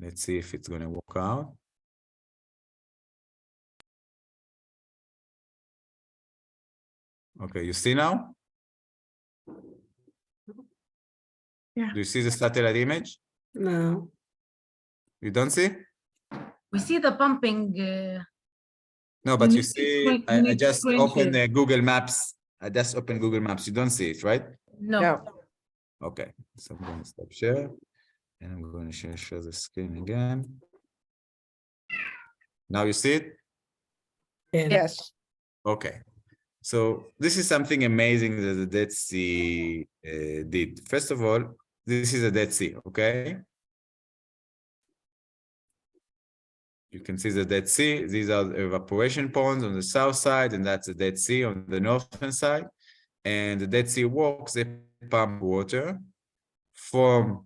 Let's see if it's going to work out. Okay, you see now? Yeah. Do you see the satellite image? No. You don't see? We see the pumping. No, but you see, I just opened Google Maps. I just opened Google Maps. You don't see it, right? No. Okay, so I'm going to stop share. And I'm going to share the screen again. Now you see it? Yes. Okay. So this is something amazing that the Dead Sea did. First of all, this is a Dead Sea, okay? You can see the Dead Sea. These are the evaporation ponds on the south side, and that's the Dead Sea on the northern side. And the Dead Sea Works, they pump water from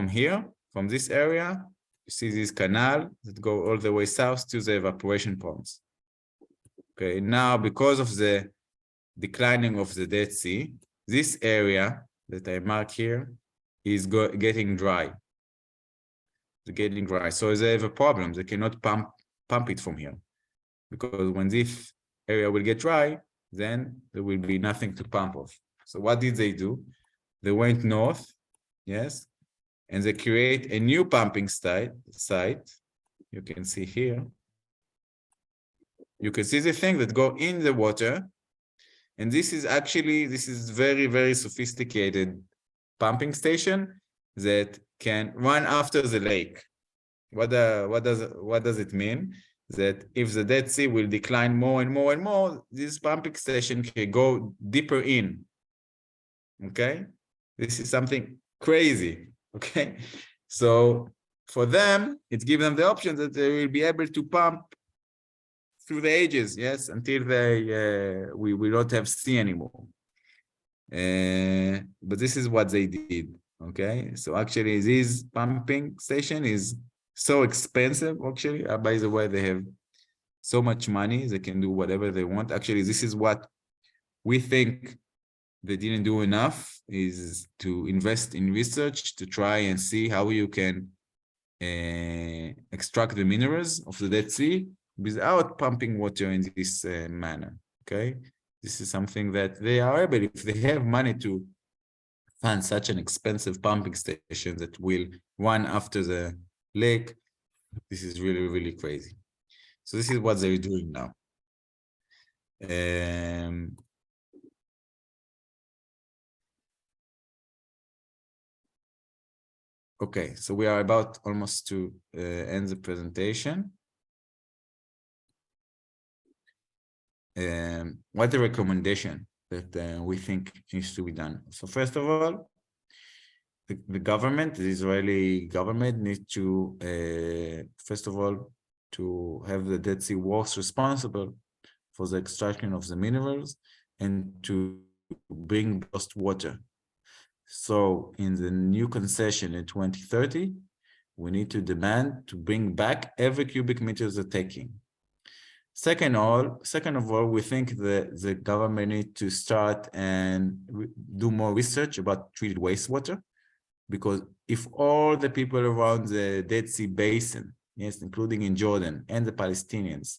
here, from this area. You see this canal that go all the way south to the evaporation ponds. Okay, now because of the declining of the Dead Sea, this area that I mark here is getting dry. It's getting dry. So they have a problem. They cannot pump it from here. Because when this area will get dry, then there will be nothing to pump off. So what did they do? They went north, yes, and they create a new pumping site. You can see here. You can see the thing that go in the water. And this is very, very sophisticated pumping station that can run after the lake. What does it mean? That if the Dead Sea will decline more and more and more, this pumping station can go deeper in. Okay? This is something crazy. Okay? So for them, it gives them the option that they will be able to pump through the ages, yes, until we will not have sea anymore. But this is what they did, okay? So actually, this pumping station is so expensive, actually. By the way, they have so much money, they can do whatever they want. Actually, this is what we think they didn't do enough, is to invest in research to try and see how you can extract the minerals of the Dead Sea without pumping water in this manner, okay? This is something that they are able, if they have money to fund such an expensive pumping station that will run after the lake, this is really, really crazy. So this is what they're doing now. Okay, so we are about almost to end the presentation. What the recommendation that we think needs to be done? So first of all, the government, the Israeli government, needs to first of all to have the Dead Sea Works responsible for the extraction of the minerals and to bring lost water. So in the new concession in 2030, we need to demand to bring back every cubic meter they're taking. Second of all, we think that the government needs to start and do more research about treated wastewater, because if all the people around the Dead Sea Basin, yes, including in Jordan and the Palestinians,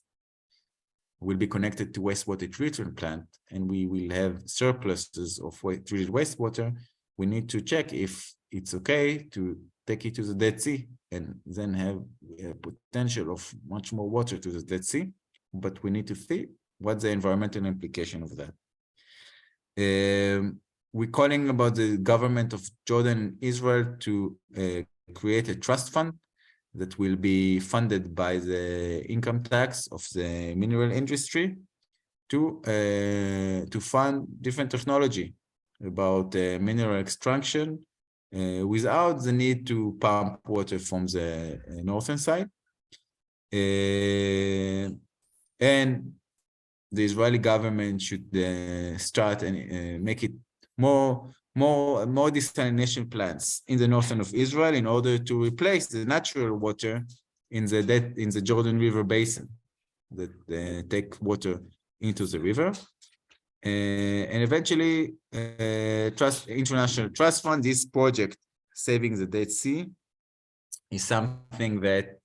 will be connected to wastewater treatment plant, and we will have surpluses of treated wastewater, we need to check if it's okay to take it to the Dead Sea and then have a potential of much more water to the Dead Sea. But we need to what's the environmental implication of that? We're calling about the government of Jordan and Israel to create a trust fund that will be funded by the income tax of the mineral industry to fund different technology about mineral extraction without the need to pump water from the northern side. And the Israeli government should start and make it more desalination plants in the northern of Israel in order to replace the natural water in the Jordan River basin that take water into the river. And eventually, International Trust Fund, this project, Saving the Dead Sea, is something that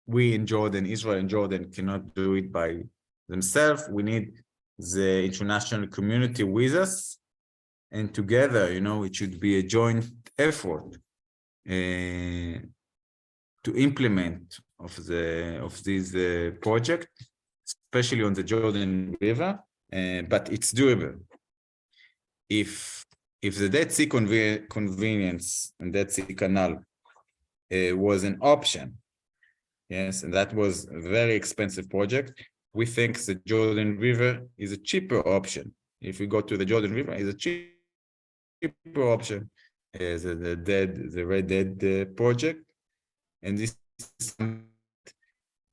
we in Jordan, Israel and Jordan, cannot do it by themselves. We need the international community with us, and together, it should be a joint effort to implement of this project, especially on the Jordan River. But it's doable. If the Dead Sea Convenience and Dead Sea Canal was an option, yes, and that was a very expensive project, we think the Jordan River is a cheaper option. If we go to the Jordan River, it's a cheaper option as the Red Dead project, and this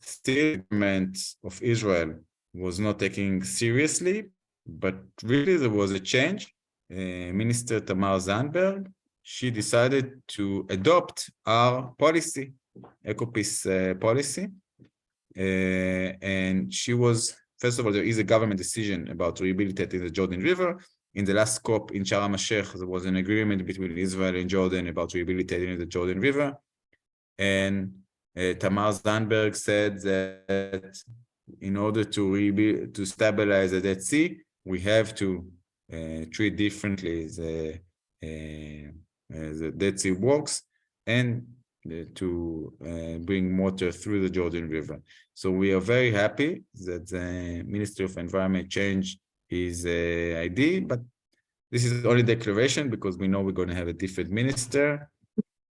still government of Israel was not taking seriously, but really there was a change. Minister Tamar Zandberg, she decided to adopt our policy, Eco-Peace policy, and she was, first of all, there is a government decision about rehabilitating the Jordan River. In the last COP in Sharm el-Sheikh, there was an agreement between Israel and Jordan about rehabilitating the Jordan River, and Tamar Zandberg said that in order to stabilize the Dead Sea, we have to treat differently the Dead Sea works and to bring water through the Jordan River. So we are very happy that the Ministry of Environment changed his idea, but this is only declaration because we know we're going to have a different minister,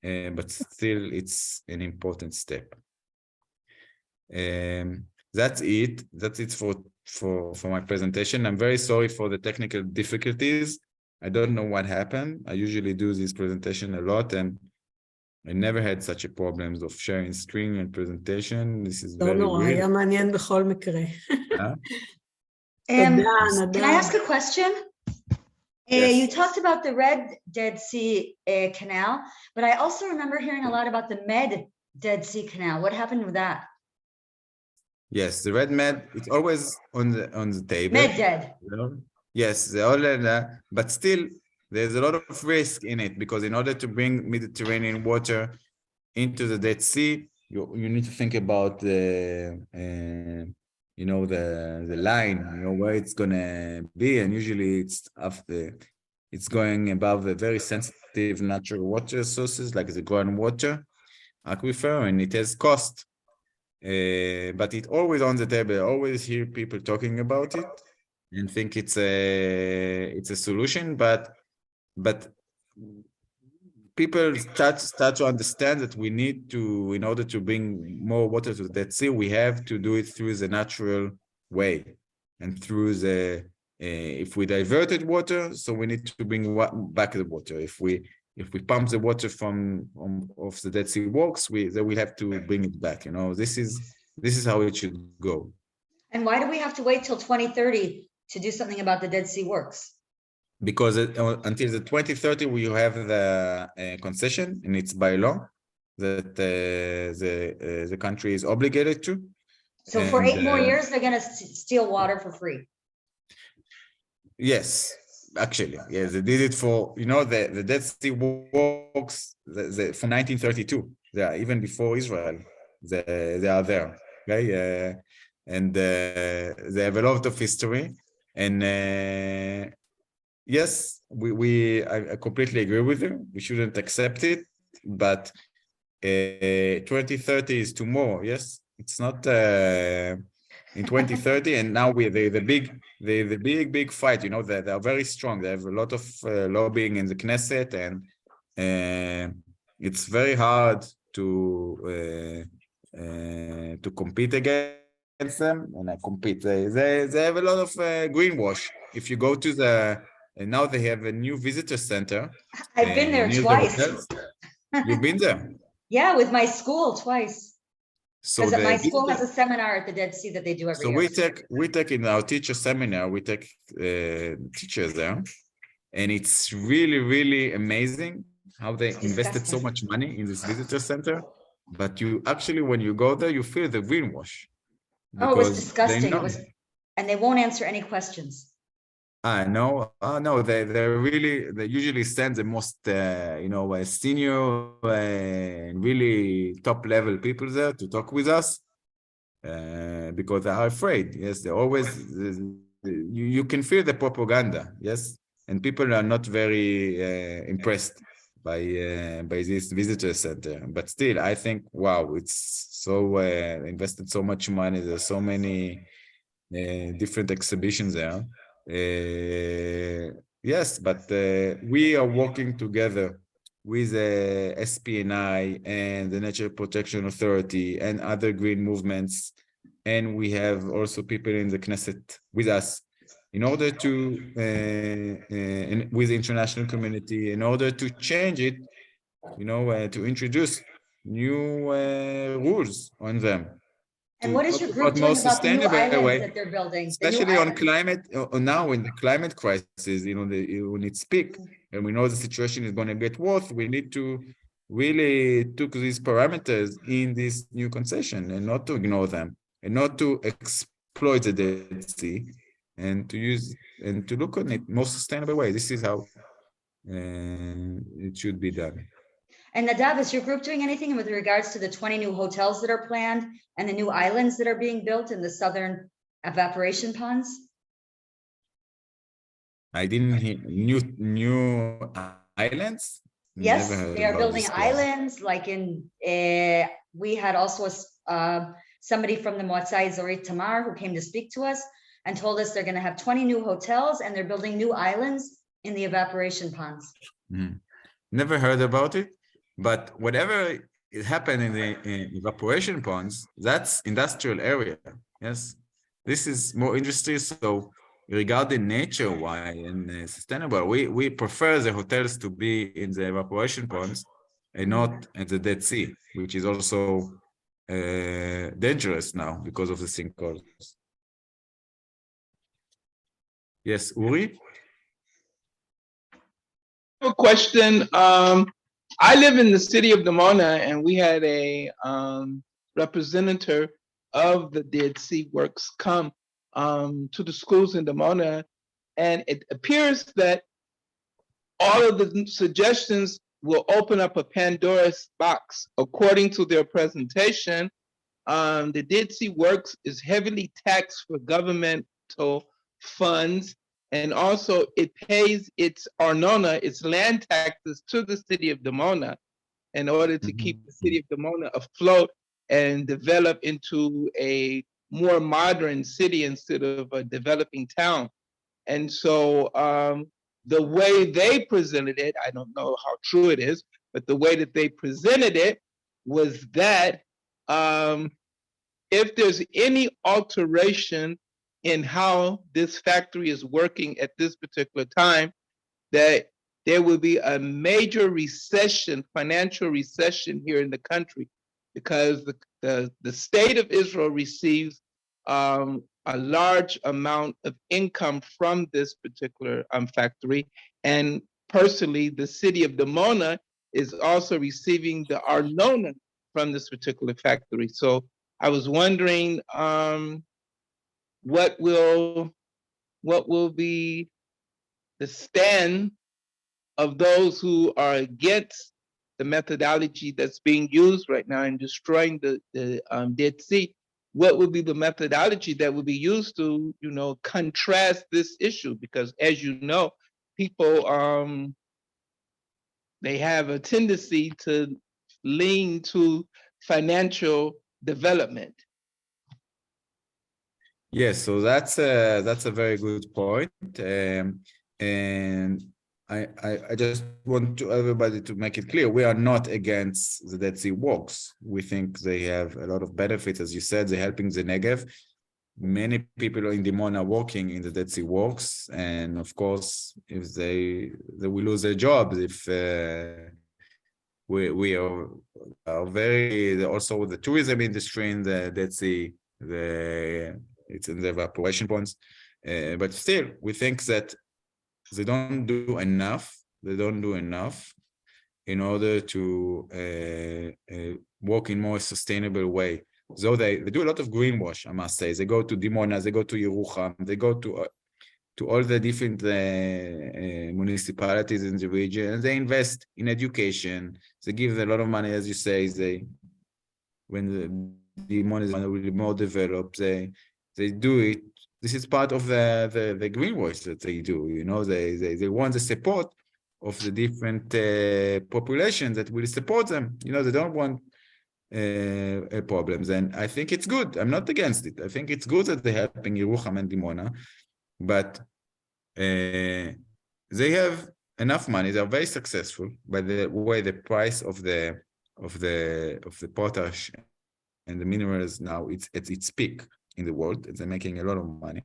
but still it's an important step. That's it for my presentation. I'm very sorry for the technical difficulties. I don't know what happened. I usually do this presentation a lot, and I never had such a problems of sharing screen and presentation. This is very weird. היה מעניין בכל מקרה. Can I ask a question? Yes. You talked about the Red Dead Sea Canal, but I also remember hearing a lot about the Med Dead Sea Canal. What happened with that? Yes, the Red Med, it's always on the table. Med Dead. Yes, they all but still there's a lot of risk in it, because in order to bring Mediterranean water into the Dead Sea, you need to think about the line, where it's gonna be, and usually it's going above the very sensitive natural water sources like the groundwater aquifer, and it has cost. But it's always on the table. I always hear people talking about it and think it's a solution, but people start to understand that we need to, in order to bring more water to the Dead Sea, we have to do it through the natural way, and through the if we diverted water, so we need to bring back the water. If we pump the water of the Dead Sea works, then we have to bring it back. This is how it should go. And why do we have to wait till 2030 to do something about the Dead Sea works? Because until the 2030 we have the concession, and it's by law that the country is obligated to. So for 8 more years, they're going to steal water for free. Yes, actually, yes, they did it for, the Dead Sea works from 1932. They are, even before Israel, they are there. Okay, and they have a lot of history, and yes, I completely agree with you. We shouldn't accept it, but 2030 is tomorrow. Yes, it's not. in 2030, and now the big fight. You know, they are very strong. They have a lot of lobbying in the Knesset, and it's very hard to compete against them. And I compete. They have a lot of greenwash. If you go to and now they have a new visitor center. I've been there twice. You've been there? Yeah, with my school twice. So because my school has a seminar at the Dead Sea that they do every year. So we take in our teacher seminar, we take teachers there, and it's really, really amazing how they invested so much money in this visitor center. But you actually, when you go there, you feel the greenwash. Oh, it was disgusting. And they won't answer any questions. No, they usually send the most senior and really top level people there to talk with us because they are afraid. Yes, they always you can feel the propaganda. Yes, and people are not very impressed by this visitor center. But still, I think wow, it's so invested so much money. There's so many different exhibitions there. Yes, but we are working together with SPNI and the Nature Protection Authority and other green movements, and we have also people in the Knesset with us in order to with the international community in order to change it, to introduce new rules on them. And what is your group doing about the new islands that they're building? Especially on climate, now in the climate crisis, when it's peak, and we know the situation is going to get worse, we need to really took these parameters in this new concession and not to ignore them and not to exploit the Dead Sea and to use and to look on it more sustainable way. This is how it should be done. And Nadav, is your group doing anything with regards to the 20 new hotels that are planned and the new islands that are being built in the southern evaporation ponds? I didn't hear new islands. Yes, they are building islands. Like we had also somebody from the Moatzai Azorit Tamar who came to speak to us and told us they're going to have 20 new hotels and they're building new islands in the evaporation ponds. Never heard about it. But whatever is happening in the evaporation ponds, that's industrial area. Yes, this is more industry. So regarding nature-wise and sustainable, we prefer the hotels to be in the evaporation ponds and not at the Dead Sea, which is also dangerous now because of the sinkholes. Yes, Uri? I have a question. I live in the city of Dimona, and we had a representative of the Dead Sea Works come to the schools in Dimona, and it appears that all of the suggestions will open up a Pandora's box. According to their presentation, the Dead Sea Works is heavily taxed for governmental funds, and also it pays its arnona, its land taxes, to the city of Dimona in order to keep the city of Dimona afloat and develop into a more modern city instead of a developing town. And so the way they presented it, I don't know how true it is, but the way that they presented it was that if there's any alteration in how this factory is working at this particular time, that there will be a major recession, financial recession here in the country, because the state of Israel receives a large amount of income from this particular factory. And personally, the city of Dimona is also receiving the arnona from this particular factory. So I was wondering, what will be the stand of those who are against the methodology that's being used right now in destroying the Dead Sea? What would be the methodology that would be used to, contrast this issue? Because as you know, people they have a tendency to lean to financial development. Yes, so that's a very good point. And I just want to everybody to make it clear, we are not against the Dead Sea walks. We think they have a lot of benefits. As you said, they're helping the Negev. Many people in Dimona are working in the Dead Sea walks. And of course, if they will lose their jobs, if we are very, also the tourism industry in the Dead Sea, it's in the evaporation ponds. But still, we think that they don't do enough. They don't do enough in order to work in more sustainable way. So they do a lot of greenwash, I must say. They go to Dimona, they go to Yerucham, they go to all the different municipalities in the region, and they invest in education. They give a lot of money, as you say. When the Dimona is really more developed, they do it. This is part of the greenwash that they do. You know, they want the support of the different populations that will support them. You know, they don't want problems, and I think it's good. I'm not against it. I think it's good that they're helping Yerucham and Dimona, but they have enough money. They are very successful. By the way, the price of the potash and the minerals now it's at its peak in the world. They're making a lot of money,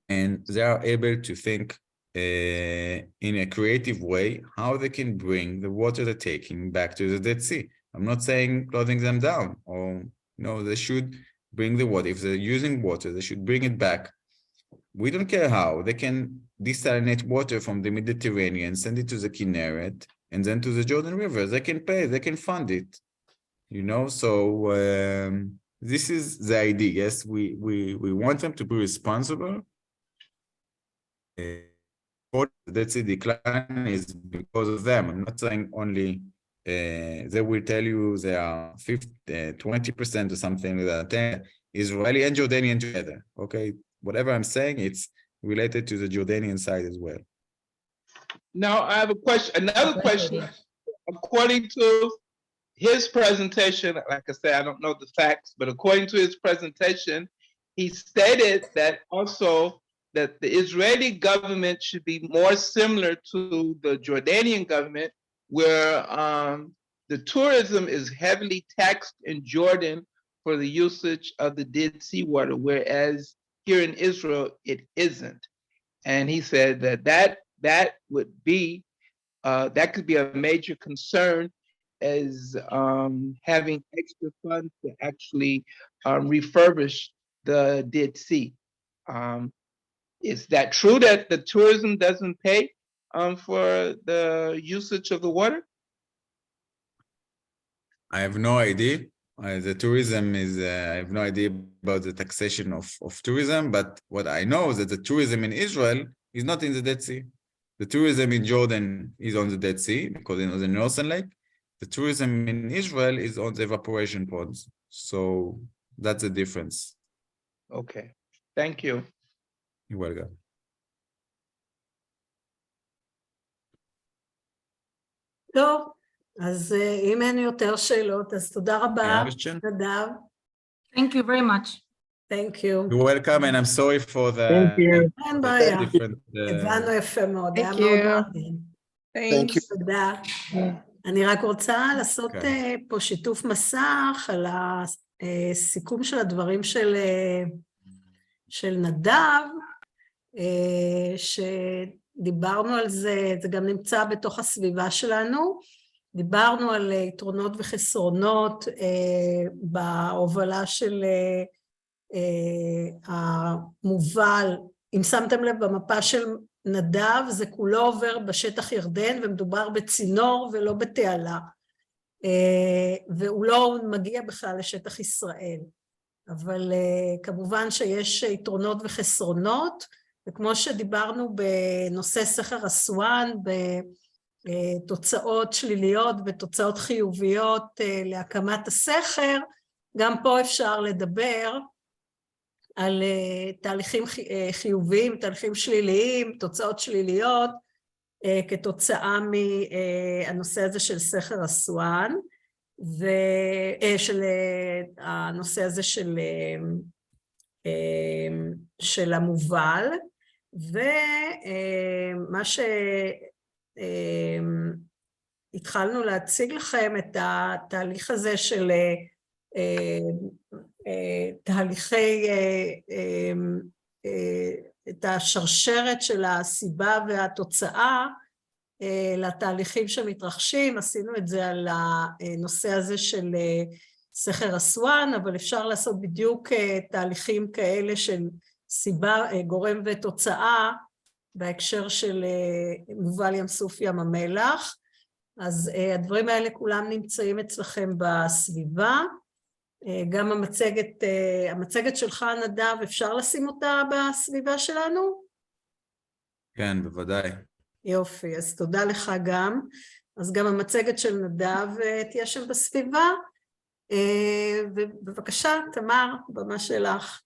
and they are able to think in a creative way how they can bring the water they're taking back to the Dead Sea. I'm not saying closing them down, or no, they should bring the water. If they're using water, they should bring it back. We don't care how. They can desalinate water from the Mediterranean, send it to the Kinneret, and then to the Jordan River. They can pay, they can fund it. You know, so this is the idea. Yes, we want them to be responsible. That's a decline is because of them. I'm not saying only they will tell you they are 20% or something like that. Israeli and Jordanian together. Okay, whatever I'm saying, it's related to the Jordanian side as well. Now I have a question. Another question. According to his presentation, like I said, I don't know the facts, but according to his presentation, he stated that also that the Israeli government should be more similar to the Jordanian government, where the tourism is heavily taxed in Jordan for the usage of the Dead Sea water, whereas here in Israel, it isn't. And he said that would be, that could be a major concern as having extra funds to actually refurbish the Dead Sea. Is that true that the tourism doesn't pay for the usage of the water? I have no idea. The tourism is, I have no idea about the taxation of tourism, but what I know is that the tourism in Israel is not in the Dead Sea. The tourism in Jordan is on the Dead Sea because it was in Northern Lake. The tourism in Israel is on the evaporation ponds. So that's the difference. Okay, thank you. You're welcome. טוב, אז אם אין יותר שאלות, אז תודה רבה, נדב. Thank you very much. Thank you. You're welcome, and I'm sorry for the אין בעיה. different. הבנו יפה מאוד. Thank you. Thank you. תודה. אני רק רוצה לעשות פה שיתוף מסך על הסיכום של הדברים של נדב, שדיברנו על זה, זה גם נמצא בתוך הסביבה שלנו, דיברנו על יתרונות וחסרונות בהובלה של המובל. אם שמתם לב במפה של נדב, זה כולו עובר בשטח ירדן, ומדובר בצינור ולא בתעלה, והוא לא מגיע בכלל לשטח ישראל. אבל כמובן שיש יתרונות וחסרונות, וכמו שדיברנו בנושא סכר אסואן, בתוצאות שליליות ותוצאות חיוביות להקמת הסכר, גם פה אפשר לדבר על תהליכים חיוביים, תהליכים שליליים, תוצאות שליליות, כתוצאה מהנושא הזה של סכר אסואן, ושל הנושא הזה של של המובל, ומה שהתחלנו להציג לכם את התהליך הזה של תהליכי, את השרשרת של הסיבה והתוצאה לתהליכים שמתרחשים. עשינו את זה על הנושא הזה של סכר אסואן, אבל אפשר לעשות בדיוק תהליכים כאלה של סיבה, גורם ותוצאה בהקשר של מובל ים סוף ים המלח. אז הדברים האלה כולם נמצאים אצלכם בסביבה. גם המצגת שלך, נדב, אפשר לשים אותה בסביבה שלנו? כן, בוודאי. יופי, אז תודה לך גם. אז גם המצגת של נדב תהיה שם בסביבה. ובבקשה, תמר, במה שלך.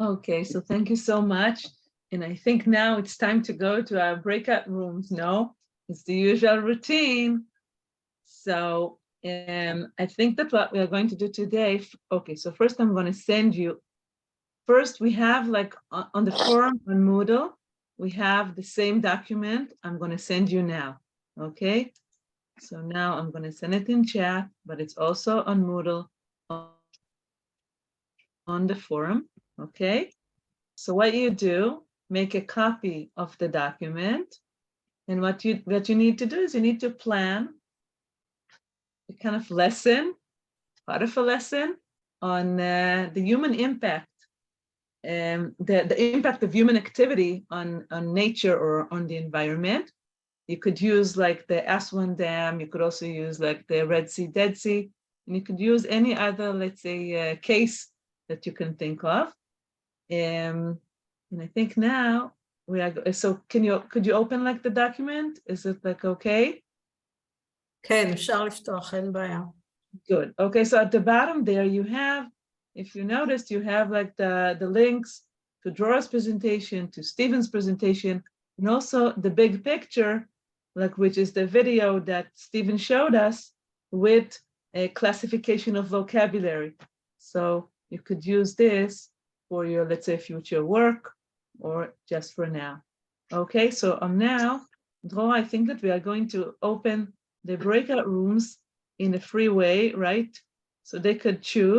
Okay, so thank you so much. And I think now it's time to go to our breakout rooms. No, it's the usual routine. So I think that what we are going to do today, okay, so first I'm going to send you, first we have like on the forum on Moodle, we have the same document I'm going to send you now, okay? So now I'm going to send it in chat, but it's also on Moodle on the forum, okay? So what you do, make a copy of the document, and what you need to do is you need to plan a kind of lesson, part of a lesson on the human impact, the impact of human activity on nature or on the environment. You could use like the Aswan Dam, you could also use like the Red Sea, Dead Sea, and you could use any other, let's say, case that you can think of. And I think now we are, so could you open like the document? Is it like okay? כן, אפשר לפתוח, אין בעיה. Good. Okay, so at the bottom there you have, if you noticed, you have like the links to Dora's presentation, to Stephen's presentation, and also the big picture, like which is the video that Stephen showed us with a classification of vocabulary. So you could use this for your, let's say, future work or just for now. Okay, so now, Dora, I think that we are going to open the breakout rooms in a free way, right? So they could choose.